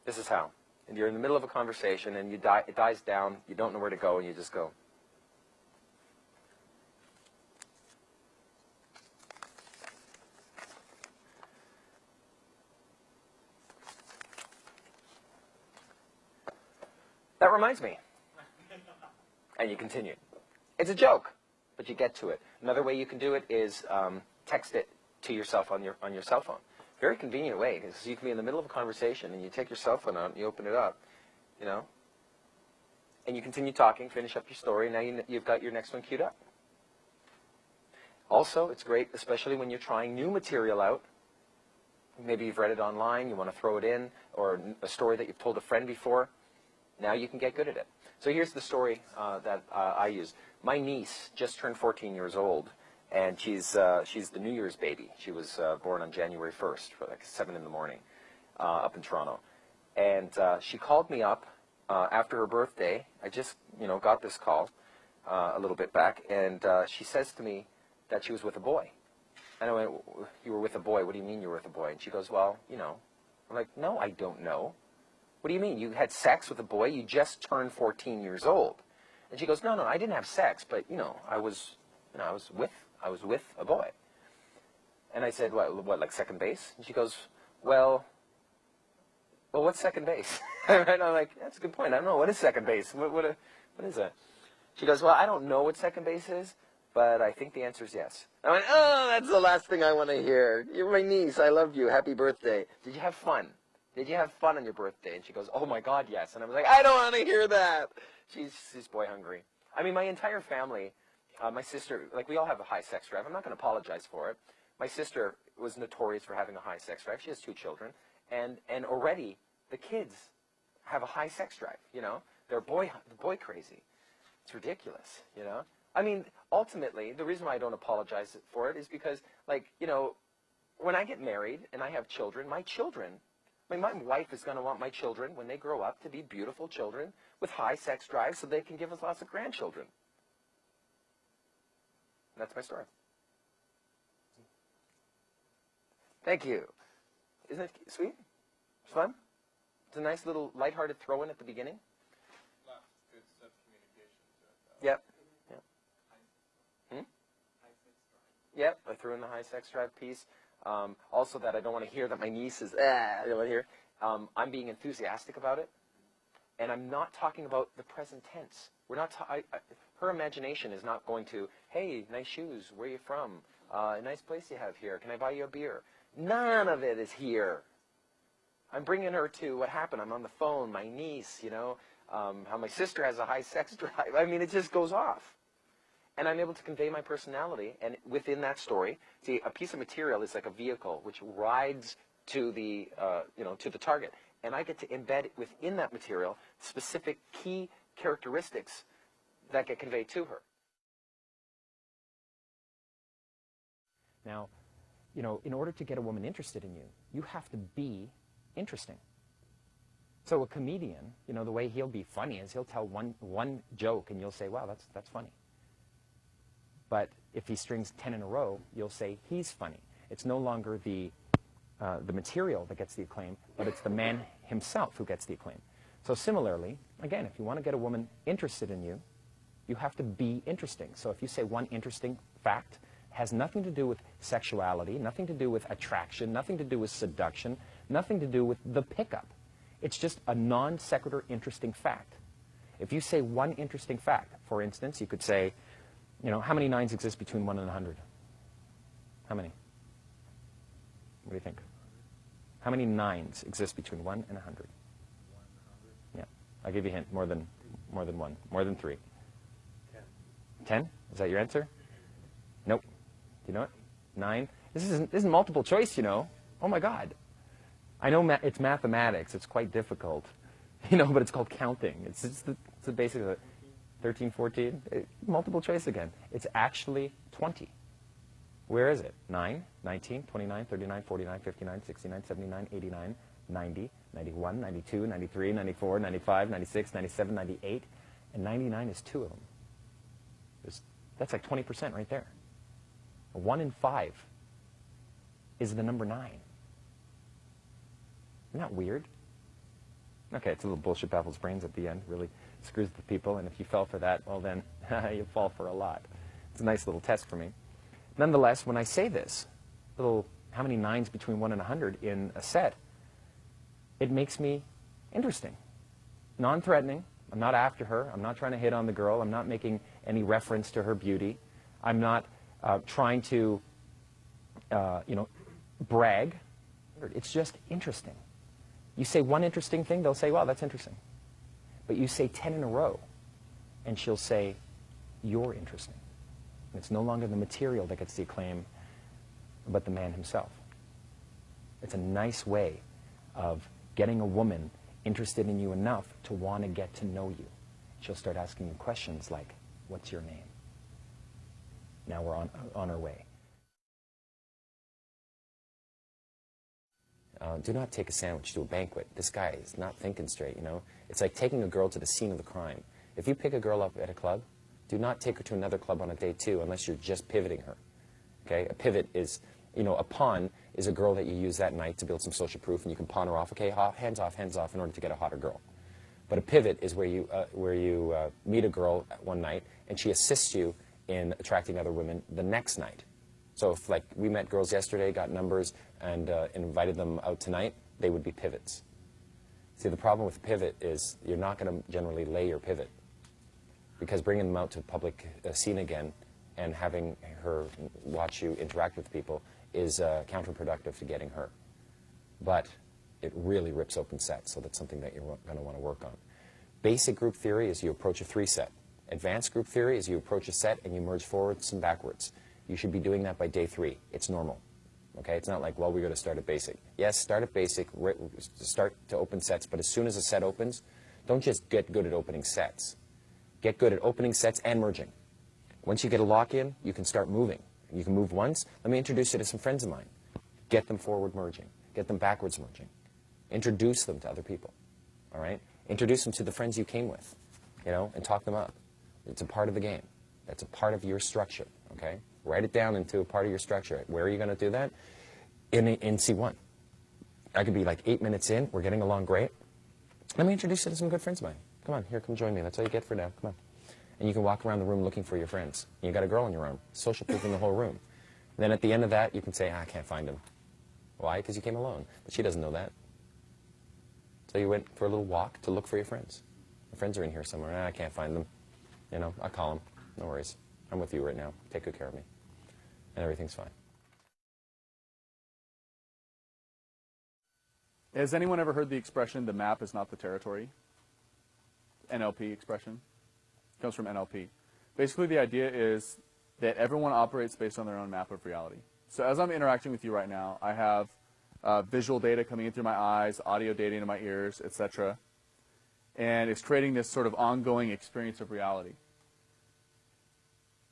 This is how. And you're in the middle of a conversation, and it dies down. You don't know where to go, and you just go. That reminds me. And you continue. It's a joke, but you get to it. Another way you can do it is text it to yourself on your cell phone. Very convenient way, because you can be in the middle of a conversation and you take your cell phone out and you open it up, you know, and you continue talking, finish up your story, and now you've got your next one queued up. Also, it's great, especially when you're trying new material out. Maybe you've read it online, you want to throw it in, or a story that you've told a friend before. Now you can get good at it. So here's the story that I use. My niece just turned 14 years old, and she's the New Year's baby. She was born on January 1st, for like 7 in the morning, up in Toronto. And she called me up after her birthday. I just, got this call a little bit back, and she says to me that she was with a boy. And I went, "You were with a boy? What do you mean you were with a boy?" And she goes, "Well, I'm like, "No, I don't know. What do you mean? You had sex with a boy? You just turned 14 years old." And she goes, No, I didn't have sex, but I was with a boy. And I said, what, like second base? And she goes, well, what's second base? Right? And I'm like, that's a good point. I don't know. What is second base? What is that? She goes, well, I don't know what second base is, but I think the answer is yes. I went, oh, that's the last thing I want to hear. You're my niece. I love you. Happy birthday. Did you have fun? Did you have fun on your birthday? And she goes, oh my God, yes. And I was like, I don't want to hear that. She's boy hungry. I mean, my entire family, my sister, we all have a high sex drive. I'm not going to apologize for it. My sister was notorious for having a high sex drive. She has 2 children. And already the kids have a high sex drive, They're boy crazy. It's ridiculous, I mean, ultimately, the reason why I don't apologize for it is because, when I get married and I have children, my wife is going to want my children, when they grow up, to be beautiful children with high sex drives so they can give us lots of grandchildren. And that's my story. Thank you. Isn't it sweet? It's fun? It's a nice little lighthearted throw-in at the beginning. Lots of good stuff, communication to it. Yep. Yep, I threw in the high sex drive piece. Also, that I don't want to hear that my niece is, I don't want to hear. I'm being enthusiastic about it. And I'm not talking about the present tense. We're not. Her imagination is not going to, hey, nice shoes, where are you from? A nice place you have here. Can I buy you a beer? None of it is here. I'm bringing her to what happened. I'm on the phone, my niece, how my sister has a high sex drive. I mean, it just goes off. And I'm able to convey my personality, and within that story, see, a piece of material is like a vehicle which rides to the, to the target, and I get to embed within that material specific key characteristics that get conveyed to her. Now, in order to get a woman interested in you, you have to be interesting. So a comedian, the way he'll be funny is he'll tell one joke, and you'll say, wow, that's funny. But if he strings 10 in a row, you'll say he's funny. It's no longer the material that gets the acclaim, but it's the man himself who gets the acclaim. So similarly, again, if you want to get a woman interested in you, you have to be interesting. So if you say one interesting fact, has nothing to do with sexuality, nothing to do with attraction, nothing to do with seduction, nothing to do with the pickup. It's just a non sequitur interesting fact. If you say one interesting fact, for instance, you could say, you know, how many 9s exist between 1 and 100? How many? What do you think? How many 9s exist between 1 and 100? Yeah, I'll give you a hint. More than 1. More than 3. 10? Is that your answer? Nope. Do you know it? 9? This isn't multiple choice, you know. Oh my God. I know it's mathematics. It's quite difficult, you know, but it's called counting. It's the basic of it. 13, 14. Multiple choice again. It's actually 20. Where is it? 9, 19, 29, 39, 49, 59, 69, 79, 89, 90, 91, 92, 93, 94, 95, 96, 97, 98, and 99 is 2 of them. That's like 20% right there. 1 in 5 is the number 9. Isn't that weird? Okay, it's a little bullshit baffles brains at the end. Really screws with people, and if you fell for that, well then, you fall for a lot. It's a nice little test for me. Nonetheless, when I say this, little how many 9s between 1 and 100 in a set, it makes me interesting. Non-threatening. I'm not after her. I'm not trying to hit on the girl. I'm not making any reference to her beauty. I'm not trying to, you know, brag. It's just interesting. You say one interesting thing, they'll say, wow, that's interesting. But you say 10 in a row, and she'll say, you're interesting. And it's no longer the material that gets the acclaim, but the man himself. It's a nice way of getting a woman interested in you enough to want to get to know you. She'll start asking you questions like, what's your name? Now we're on our way. Do not take a sandwich to a banquet. This guy is not thinking straight, you know. It's like taking a girl to the scene of the crime. If you pick a girl up at a club, do not take her to another club on a day 2 unless you're just pivoting her. Okay? A pivot is, you know, a pawn is a girl that you use that night to build some social proof, and you can pawn her off. Okay, hands off, in order to get a hotter girl. But a pivot is where you meet a girl one night, and she assists you in attracting other women the next night. So if, like, we met girls yesterday, got numbers, and invited them out tonight, they would be pivots. See, the problem with pivot is you're not going to generally lay your pivot, because bringing them out to public scene again and having her watch you interact with people is counterproductive to getting her. But it really rips open sets, so that's something that you're going to want to work on. Basic group theory is you approach a 3-set. Advanced group theory is you approach a set and you merge forwards and backwards. You should be doing that by day 3. It's normal. Okay? It's not like, well, we're going to start at basic. Yes, start at basic, start to open sets, but as soon as a set opens, don't just get good at opening sets. Get good at opening sets and merging. Once you get a lock-in, you can start moving. You can move once. Let me introduce you to some friends of mine. Get them forward merging. Get them backwards merging. Introduce them to other people. All right? Introduce them to the friends you came with, you know, and talk them up. It's a part of the game. That's a part of your structure, okay? Write it down into a part of your structure. Where are you going to do that? In C1. I could be like 8 minutes in. We're getting along great. Let me introduce you to some good friends of mine. Come on, here, come join me. That's all you get for now. Come on. And you can walk around the room looking for your friends. You got a girl in your arm. Social proof in the whole room. And then at the end of that, you can say, I can't find him. Why? Because you came alone. But she doesn't know that. So you went for a little walk to look for your friends. Your friends are in here somewhere. I can't find them. You know, I'll call them. No worries. I'm with you right now. Take good care of me. And everything's fine. Has anyone ever heard the expression, the map is not the territory? NLP expression. It comes from NLP. Basically, the idea is that everyone operates based on their own map of reality. So as I'm interacting with you right now, I have visual data coming in through my eyes, audio data into my ears, etc. And it's creating this sort of ongoing experience of reality.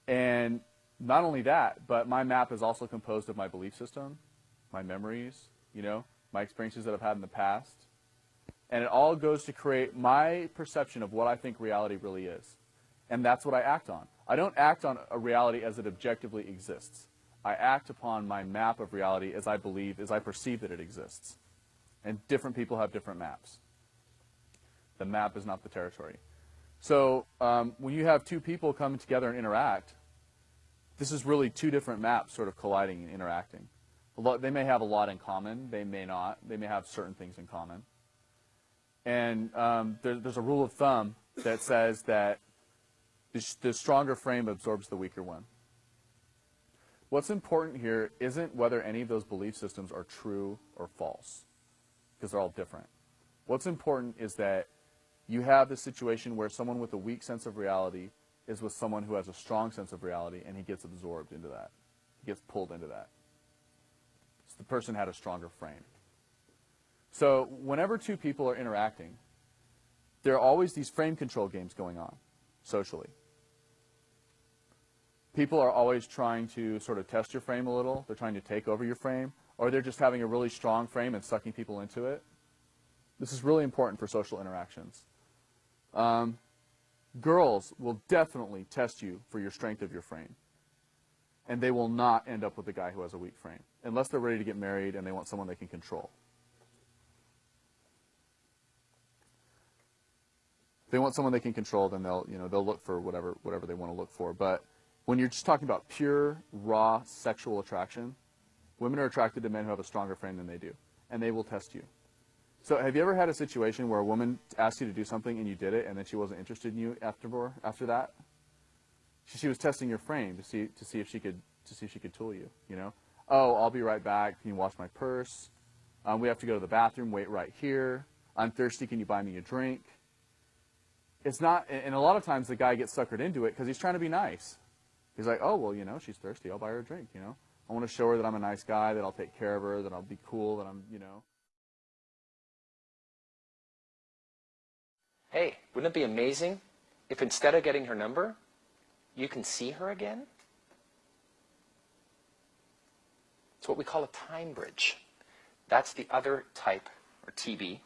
And not only that, but my map is also composed of my belief system, my memories, you know, my experiences that I've had in the past. And it all goes to create my perception of what I think reality really is. And that's what I act on. I don't act on a reality as it objectively exists. I act upon my map of reality as I perceive that it exists. And different people have different maps. The map is not the territory. So when you have two people coming together and interact, this is really two different maps sort of colliding and interacting. They may have a lot in common. They may not. They may have certain things in common. And there's a rule of thumb that says that the stronger frame absorbs the weaker one. What's important here isn't whether any of those belief systems are true or false, because they're all different. What's important is that you have this situation where someone with a weak sense of reality is with someone who has a strong sense of reality, and he gets absorbed into that. He gets pulled into that. So the person had a stronger frame. So whenever two people are interacting, there are always these frame control games going on socially. People are always trying to sort of test your frame a little. They're trying to take over your frame, or they're just having a really strong frame and sucking people into it. This is really important for social interactions. Girls will definitely test you for your strength of your frame. And they will not end up with a guy who has a weak frame, unless they're ready to get married and they want someone they can control. If they want someone they can control, then they'll look for whatever they want to look for. But when you're just talking about pure, raw sexual attraction, women are attracted to men who have a stronger frame than they do, and they will test you. So have you ever had a situation where a woman asked you to do something and you did it, and then she wasn't interested in you after that? She was testing your frame to see if she could tool you. You know, oh, I'll be right back. Can you wash my purse? We have to go to the bathroom. Wait right here. I'm thirsty. Can you buy me a drink? It's not, and a lot of times the guy gets suckered into it because he's trying to be nice. He's like, oh, well, she's thirsty. I'll buy her a drink. I want to show her that I'm a nice guy, that I'll take care of her, that I'll be cool, that I'm. Hey, wouldn't it be amazing if instead of getting her number, you can see her again? It's what we call a time bridge. That's the other type, or TB.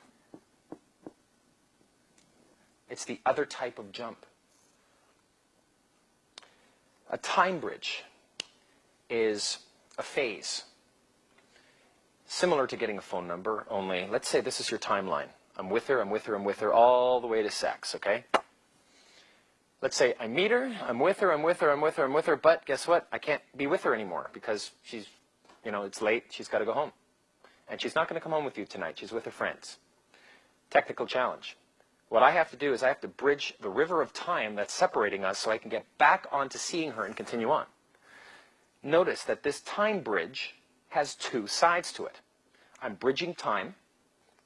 It's the other type of jump. A time bridge is a phase, similar to getting a phone number, only let's say this is your timeline. I'm with her, all the way to sex, okay? Let's say I meet her, I'm with her, but guess what? I can't be with her anymore because she's, it's late, she's got to go home. And she's not going to come home with you tonight, she's with her friends. Technical challenge. What I have to do is I have to bridge the river of time that's separating us so I can get back onto seeing her and continue on. Notice that this time bridge has two sides to it. I'm bridging time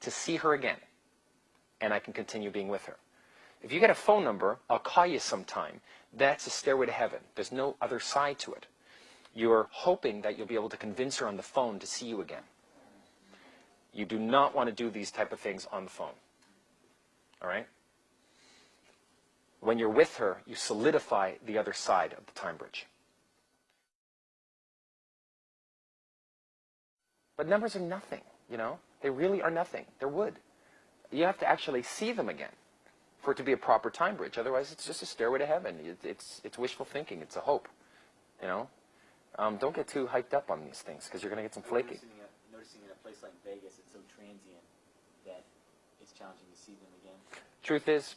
to see her again, and I can continue being with her. If you get a phone number, I'll call you sometime. That's a stairway to heaven. There's no other side to it. You're hoping that you'll be able to convince her on the phone to see you again. You do not want to do these type of things on the phone. All right? When you're with her, you solidify the other side of the time bridge. But numbers are nothing, They really are nothing. They're wood. You have to actually see them again for it to be a proper time bridge. Otherwise, it's just a stairway to heaven. It's wishful thinking. It's a hope, Don't get too hyped up on these things because you're going to get some flaking. Noticing in a place like Vegas, it's so transient that it's challenging to see them again. Truth is,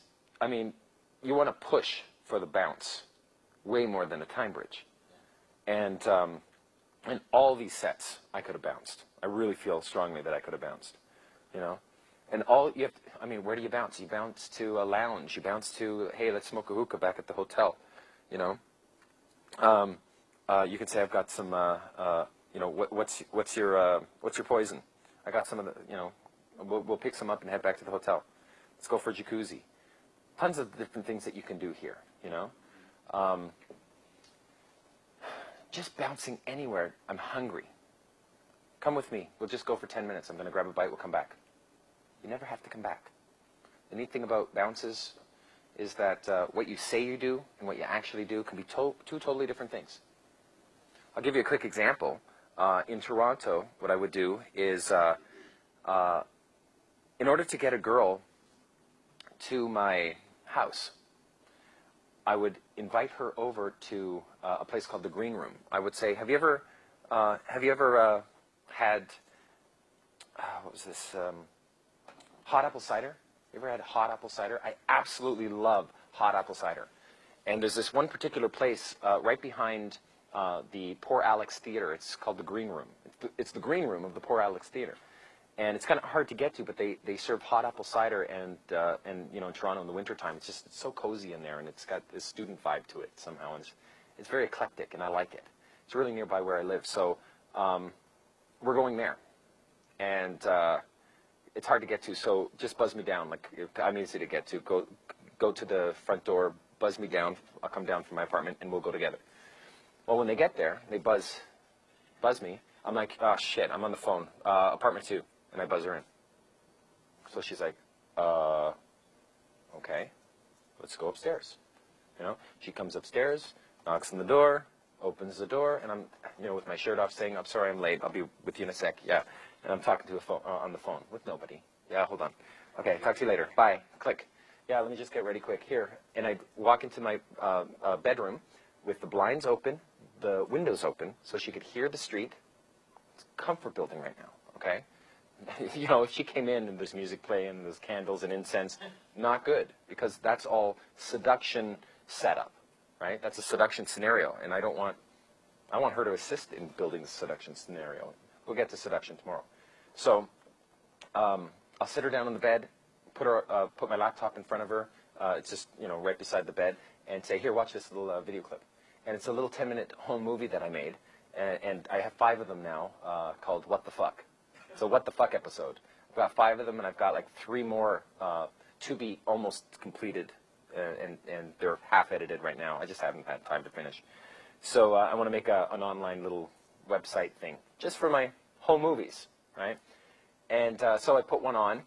you want to push for the bounce way more than a time bridge. Yeah. And in all these sets, I could have bounced. I really feel strongly that I could have bounced, And all you have to, where do you bounce? You bounce to a lounge. You bounce to, hey, let's smoke a hookah back at the hotel, You can say, I've got some, what's your poison? I got some of the, we'll pick some up and head back to the hotel. Let's go for a jacuzzi. Tons of different things that you can do here, Just bouncing anywhere. I'm hungry. Come with me. We'll just go for 10 minutes. I'm going to grab a bite. We'll come back. You never have to come back. The neat thing about bounces is that what you say you do and what you actually do can be two totally different things. I'll give you a quick example. In Toronto, what I would do is, in order to get a girl to my house, I would invite her over to a place called the Green Room. I would say, have you ever had, what was this, hot apple cider? You ever had hot apple cider? I absolutely love hot apple cider. And there's this one particular place right behind the Poor Alex Theater. It's called the Green Room. It's the Green Room of the Poor Alex Theater. And it's kind of hard to get to, but they serve hot apple cider, and you know, in Toronto in the wintertime, it's so cozy in there, and it's got this student vibe to it somehow, and it's very eclectic, and I like it. It's really nearby where I live, so we're going there, and it's hard to get to, so just buzz me down. Like, I'm easy to get to. Go to the front door, buzz me down. I'll come down from my apartment, and we'll go together. Well, when they get there, they buzz me. I'm like, oh shit, I'm on the phone. Apartment 2. And I buzz her in. So she's like, okay, let's go upstairs. You know, she comes upstairs, knocks on the door, opens the door, and I'm, you know, with my shirt off saying, I'm sorry I'm late, I'll be with you in a sec, yeah. And I'm talking to a phone, on the phone with nobody. Yeah, hold on. Okay, talk to you later, bye, click. Yeah, let me just get ready quick, here. And I walk into my bedroom with the blinds open, the windows open, so she could hear the street. It's a comfort building right now, okay? You know, if she came in and there's music playing, and there's candles and incense, not good, because that's all seduction setup, right? That's a seduction scenario, and I want her to assist in building the seduction scenario. We'll get to seduction tomorrow. So I'll sit her down on the bed, put my laptop in front of her. It's just, you know, right beside the bed, and say, here, watch this little video clip. And it's a little 10-minute home movie that I made, and I have 5 of them now, called What the Fuck. It's a What the Fuck episode. I've got 5 of them, and I've got like 3 more to be almost completed, and they're half edited right now. I just haven't had time to finish. So I want to make an online little website thing just for my home movies, right? And so I put one on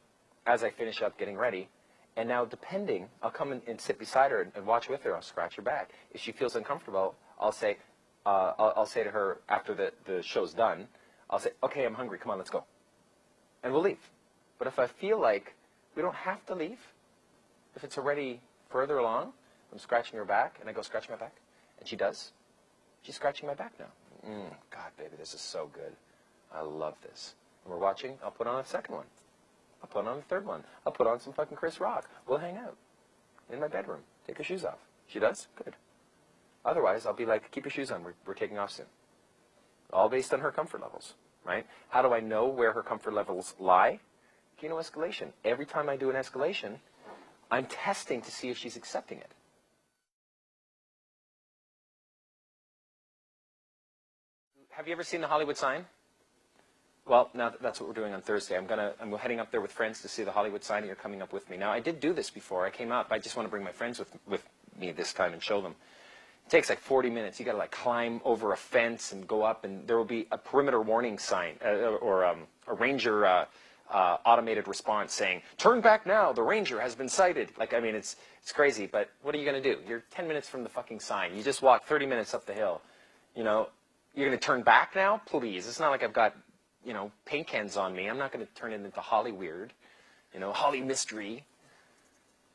as I finish up getting ready. And now, depending, I'll come and sit beside her and watch with her. I'll scratch her back. If she feels uncomfortable, I'll say to her after the show's done, I'll say, okay, I'm hungry. Come on, let's go. And we'll leave. But if I feel like we don't have to leave, if it's already further along, I'm scratching her back, and I go scratch my back, and she does. She's scratching my back now. God, baby, this is so good. I love this. And we're watching. I'll put on a second one. I'll put on a 3rd one. I'll put on some fucking Chris Rock. We'll hang out in my bedroom. Take her shoes off. She does? Good. Otherwise, I'll be like, keep your shoes on. We're taking off soon. All based on her comfort levels. Right? How do I know where her comfort levels lie? Kino escalation. Every time I do an escalation, I'm testing to see if she's accepting it. Have you ever seen the Hollywood sign? Well, now that's what we're doing on Thursday. I'm heading up there with friends to see the Hollywood sign, and you're coming up with me. Now, I did do this before. I came up. I just want to bring my friends with me this time and show them. It takes like 40 minutes. You got to like climb over a fence and go up, and there will be a perimeter warning sign or a ranger automated response saying, "Turn back now. The ranger has been sighted." Like, I mean, it's crazy. But what are you going to do? You're 10 minutes from the fucking sign. You just walked 30 minutes up the hill. You know, you're going to turn back now? Please. It's not like I've got, you know, paint cans on me. I'm not going to turn it into Holly Weird, you know, Holly Mystery.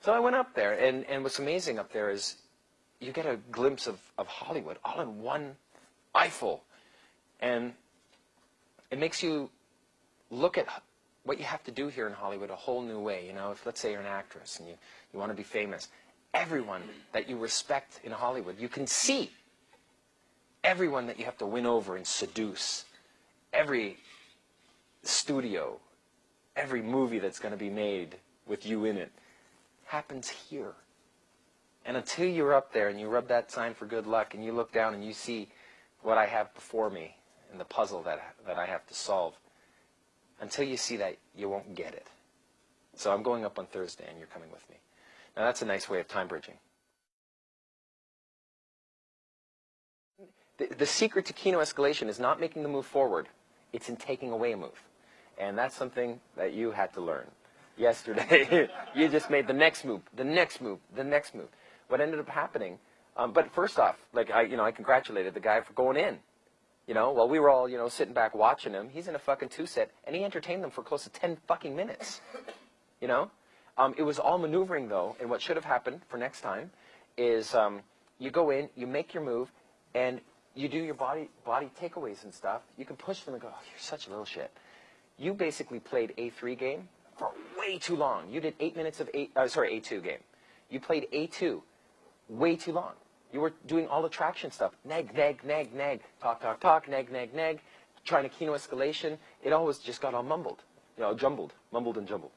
So I went up there, and what's amazing up there is you get a glimpse of Hollywood all in one eyeful. And it makes you look at what you have to do here in Hollywood a whole new way. You know, if let's say you're an actress and you want to be famous, everyone that you respect in Hollywood, you can see everyone that you have to win over and seduce. Every studio, every movie that's going to be made with you in it happens here. And until you're up there and you rub that sign for good luck and you look down and you see what I have before me and the puzzle that I have to solve, until you see that, you won't get it. So I'm going up on Thursday and you're coming with me. Now that's a nice way of time bridging. The secret to Kino escalation is not making the move forward. It's in taking away a move. And that's something that you had to learn yesterday. You just made the next move, the next move, the next move. What ended up happening, but first off, like I congratulated the guy for going in. You know, while we were all, you know, sitting back watching him, he's in a fucking 2-set, and he entertained them for close to 10 fucking minutes. You know? It was all maneuvering, though, and what should have happened for next time is you go in, you make your move, and you do your body takeaways and stuff. You can push them and go, oh, you're such a little shit. You basically played A3 game for way too long. You did 8 minutes of A2 game. You played A2 way too long. You were doing all the traction stuff. Nag, nag, nag, nag. Talk, talk, talk. Nag, nag, nag. Trying to kino escalation. It always just got all mumbled. Jumbled. Mumbled and jumbled.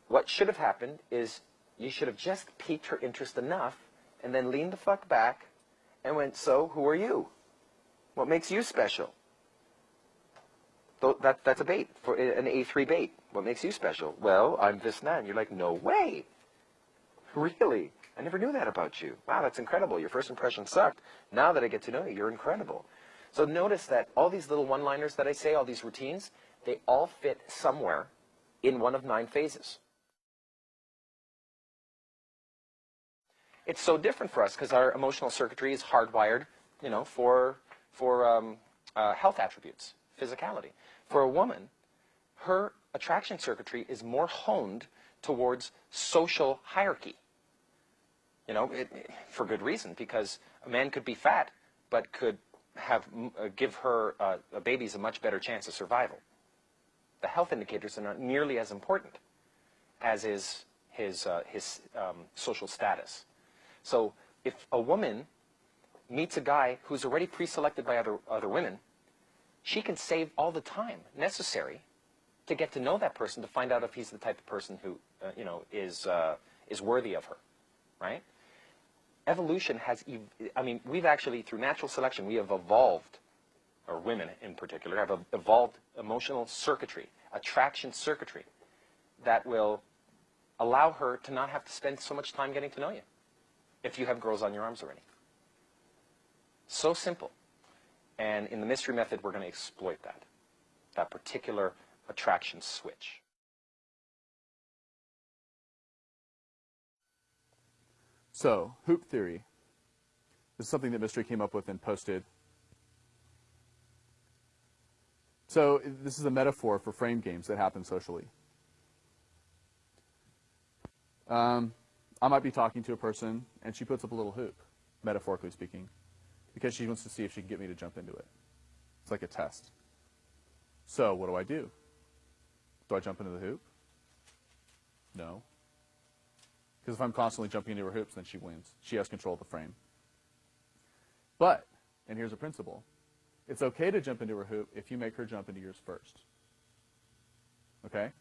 What should have happened is you should have just piqued her interest enough and then leaned the fuck back and went, so, who are you? What makes you special? That's a bait, for an A3 bait. What makes you special? Well, I'm this and that. And you're like, no way. Really? I never knew that about you. Wow, that's incredible. Your first impression sucked. Now that I get to know you, you're incredible. So notice that all these little one-liners that I say, all these routines, they all fit somewhere in one of 9 phases. It's so different for us because our emotional circuitry is hardwired, for health attributes, physicality. For a woman, her attraction circuitry is more honed towards social hierarchy. For good reason, because a man could be fat, but could give her babies a much better chance of survival. The health indicators are not nearly as important as is his social status. So if a woman meets a guy who's already pre-selected by other women, she can save all the time necessary to get to know that person, to find out if he's the type of person who is worthy of her, right? Evolution has, we've actually, through natural selection, we have evolved, or women in particular, have evolved emotional circuitry, attraction circuitry, that will allow her to not have to spend so much time getting to know you if you have girls on your arms already. So simple. And in the mystery method, we're going to exploit that particular attraction switch. So, hoop theory. This is something that Mystery came up with and posted. So, this is a metaphor for frame games that happen socially. I might be talking to a person, and she puts up a little hoop, metaphorically speaking, because she wants to see if she can get me to jump into it. It's like a test. So, what do? Do I jump into the hoop? No. Because if I'm constantly jumping into her hoops, then she wins. She has control of the frame. But, and here's a principle, it's okay to jump into her hoop if you make her jump into yours first. Okay?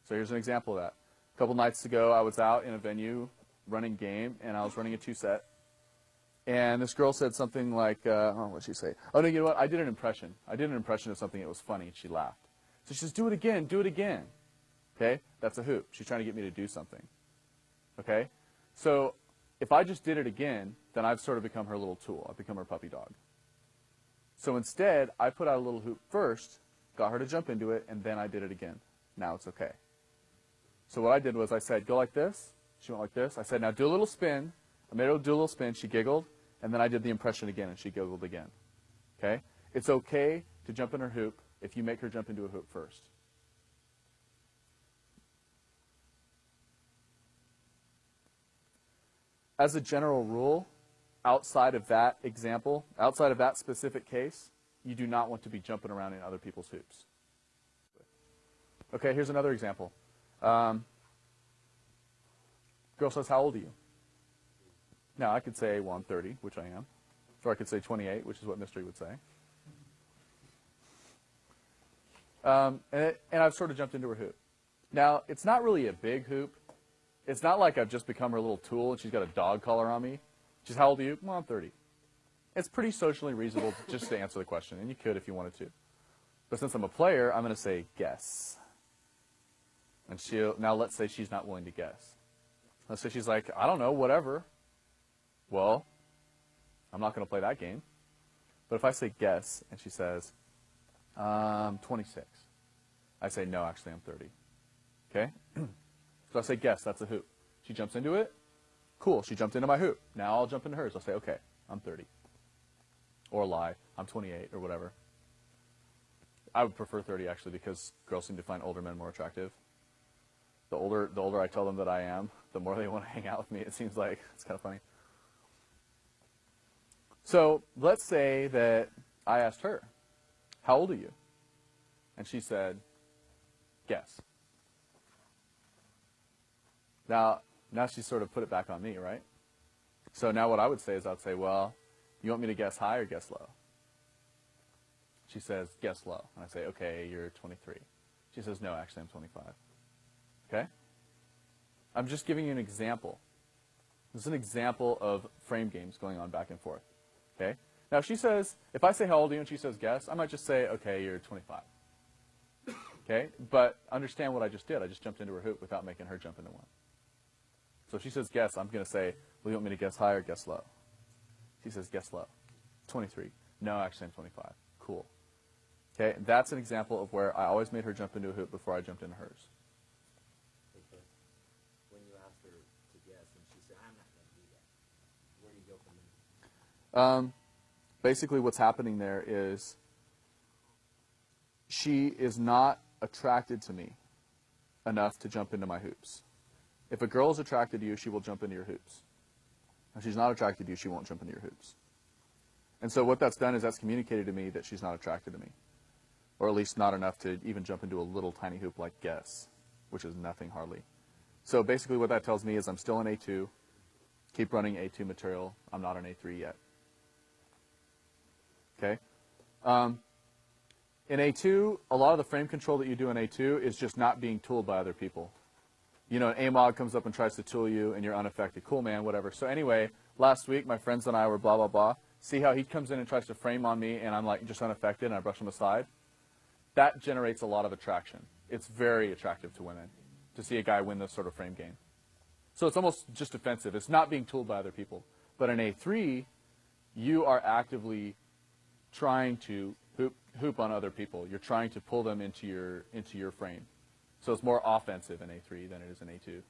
So here's an example of that. A couple nights ago, I was out in a venue running game, and I was running a 2-set. And this girl said something like, what did she say? Oh, no, you know what? I did an impression. I did an impression of something that was funny, and she laughed. So she says, do it again, do it again. Okay? That's a hoop. She's trying to get me to do something. Okay? So if I just did it again, then I've sort of become her little tool. I've become her puppy dog. So instead, I put out a little hoop first, got her to jump into it, and then I did it again. Now it's okay. So what I did was I said, go like this. She went like this. I said, now do a little spin. I made her do a little spin. She giggled. And then I did the impression again, and she giggled again. Okay? It's okay to jump in her hoop if you make her jump into a hoop first. As a general rule, outside of that example, outside of that specific case, you do not want to be jumping around in other people's hoops. Okay, here's another example. Girl says, how old are you? Now, I could say, well, I'm 30, which I am. Or I could say 28, which is what Mystery would say. And I've sort of jumped into her hoop. Now, it's not really a big hoop. It's not like I've just become her little tool and she's got a dog collar on me. She's, how old are you? Well, I'm 30. It's pretty socially reasonable just to answer the question, and you could if you wanted to. But since I'm a player, I'm going to say, guess. And now let's say she's not willing to guess. Let's say she's like, I don't know, whatever. Well, I'm not going to play that game. But if I say guess, and she says, 26. I say, no, actually, I'm 30. Okay? So I say, guess, that's a hoop. She jumps into it. Cool, she jumped into my hoop. Now I'll jump into hers. I'll say, okay, I'm 30. Or lie, I'm 28, or whatever. I would prefer 30, actually, because girls seem to find older men more attractive. The older I tell them that I am, the more they want to hang out with me, it seems like. It's kind of funny. So let's say that I asked her, how old are you? And she said, guess. Now she sort of put it back on me, right? So now what I would say is I'd say, well, you want me to guess high or guess low? She says, guess low. And I say, okay, you're 23. She says, no, actually I'm 25. Okay? I'm just giving you an example. This is an example of frame games going on back and forth. Okay? Now if she says, if I say how old are you and she says guess, I might just say, okay, you're 25. Okay? But understand what I just did. I just jumped into her hoop without making her jump into one. So if she says guess, I'm going to say, well, you want me to guess high or guess low? She says guess low. 23. No, actually I'm 25. Cool. Okay? That's an example of where I always made her jump into a hoop before I jumped into hers. Because when you asked her to guess and she said, I'm not going to do that, where do you go from there? Basically what's happening there is she is not attracted to me enough to jump into my hoops. If a girl is attracted to you, she will jump into your hoops. If she's not attracted to you, she won't jump into your hoops. And so what that's done is that's communicated to me that she's not attracted to me. Or at least not enough to even jump into a little tiny hoop like guess, which is nothing hardly. So basically what that tells me is I'm still in A2, keep running A2 material, I'm not in A3 yet. Okay? In A2, a lot of the frame control that you do in A2 is just not being tooled by other people. You know, an AMOG comes up and tries to tool you, and you're unaffected. Cool, man, whatever. So anyway, last week, my friends and I were blah, blah, blah. See how he comes in and tries to frame on me, and I'm like just unaffected, and I brush him aside? That generates a lot of attraction. It's very attractive to women to see a guy win this sort of frame game. So it's almost just offensive. It's not being tooled by other people. But in A3, you are actively trying to hoop on other people. You're trying to pull them into your frame. So it's more offensive in A3 than it is in A2.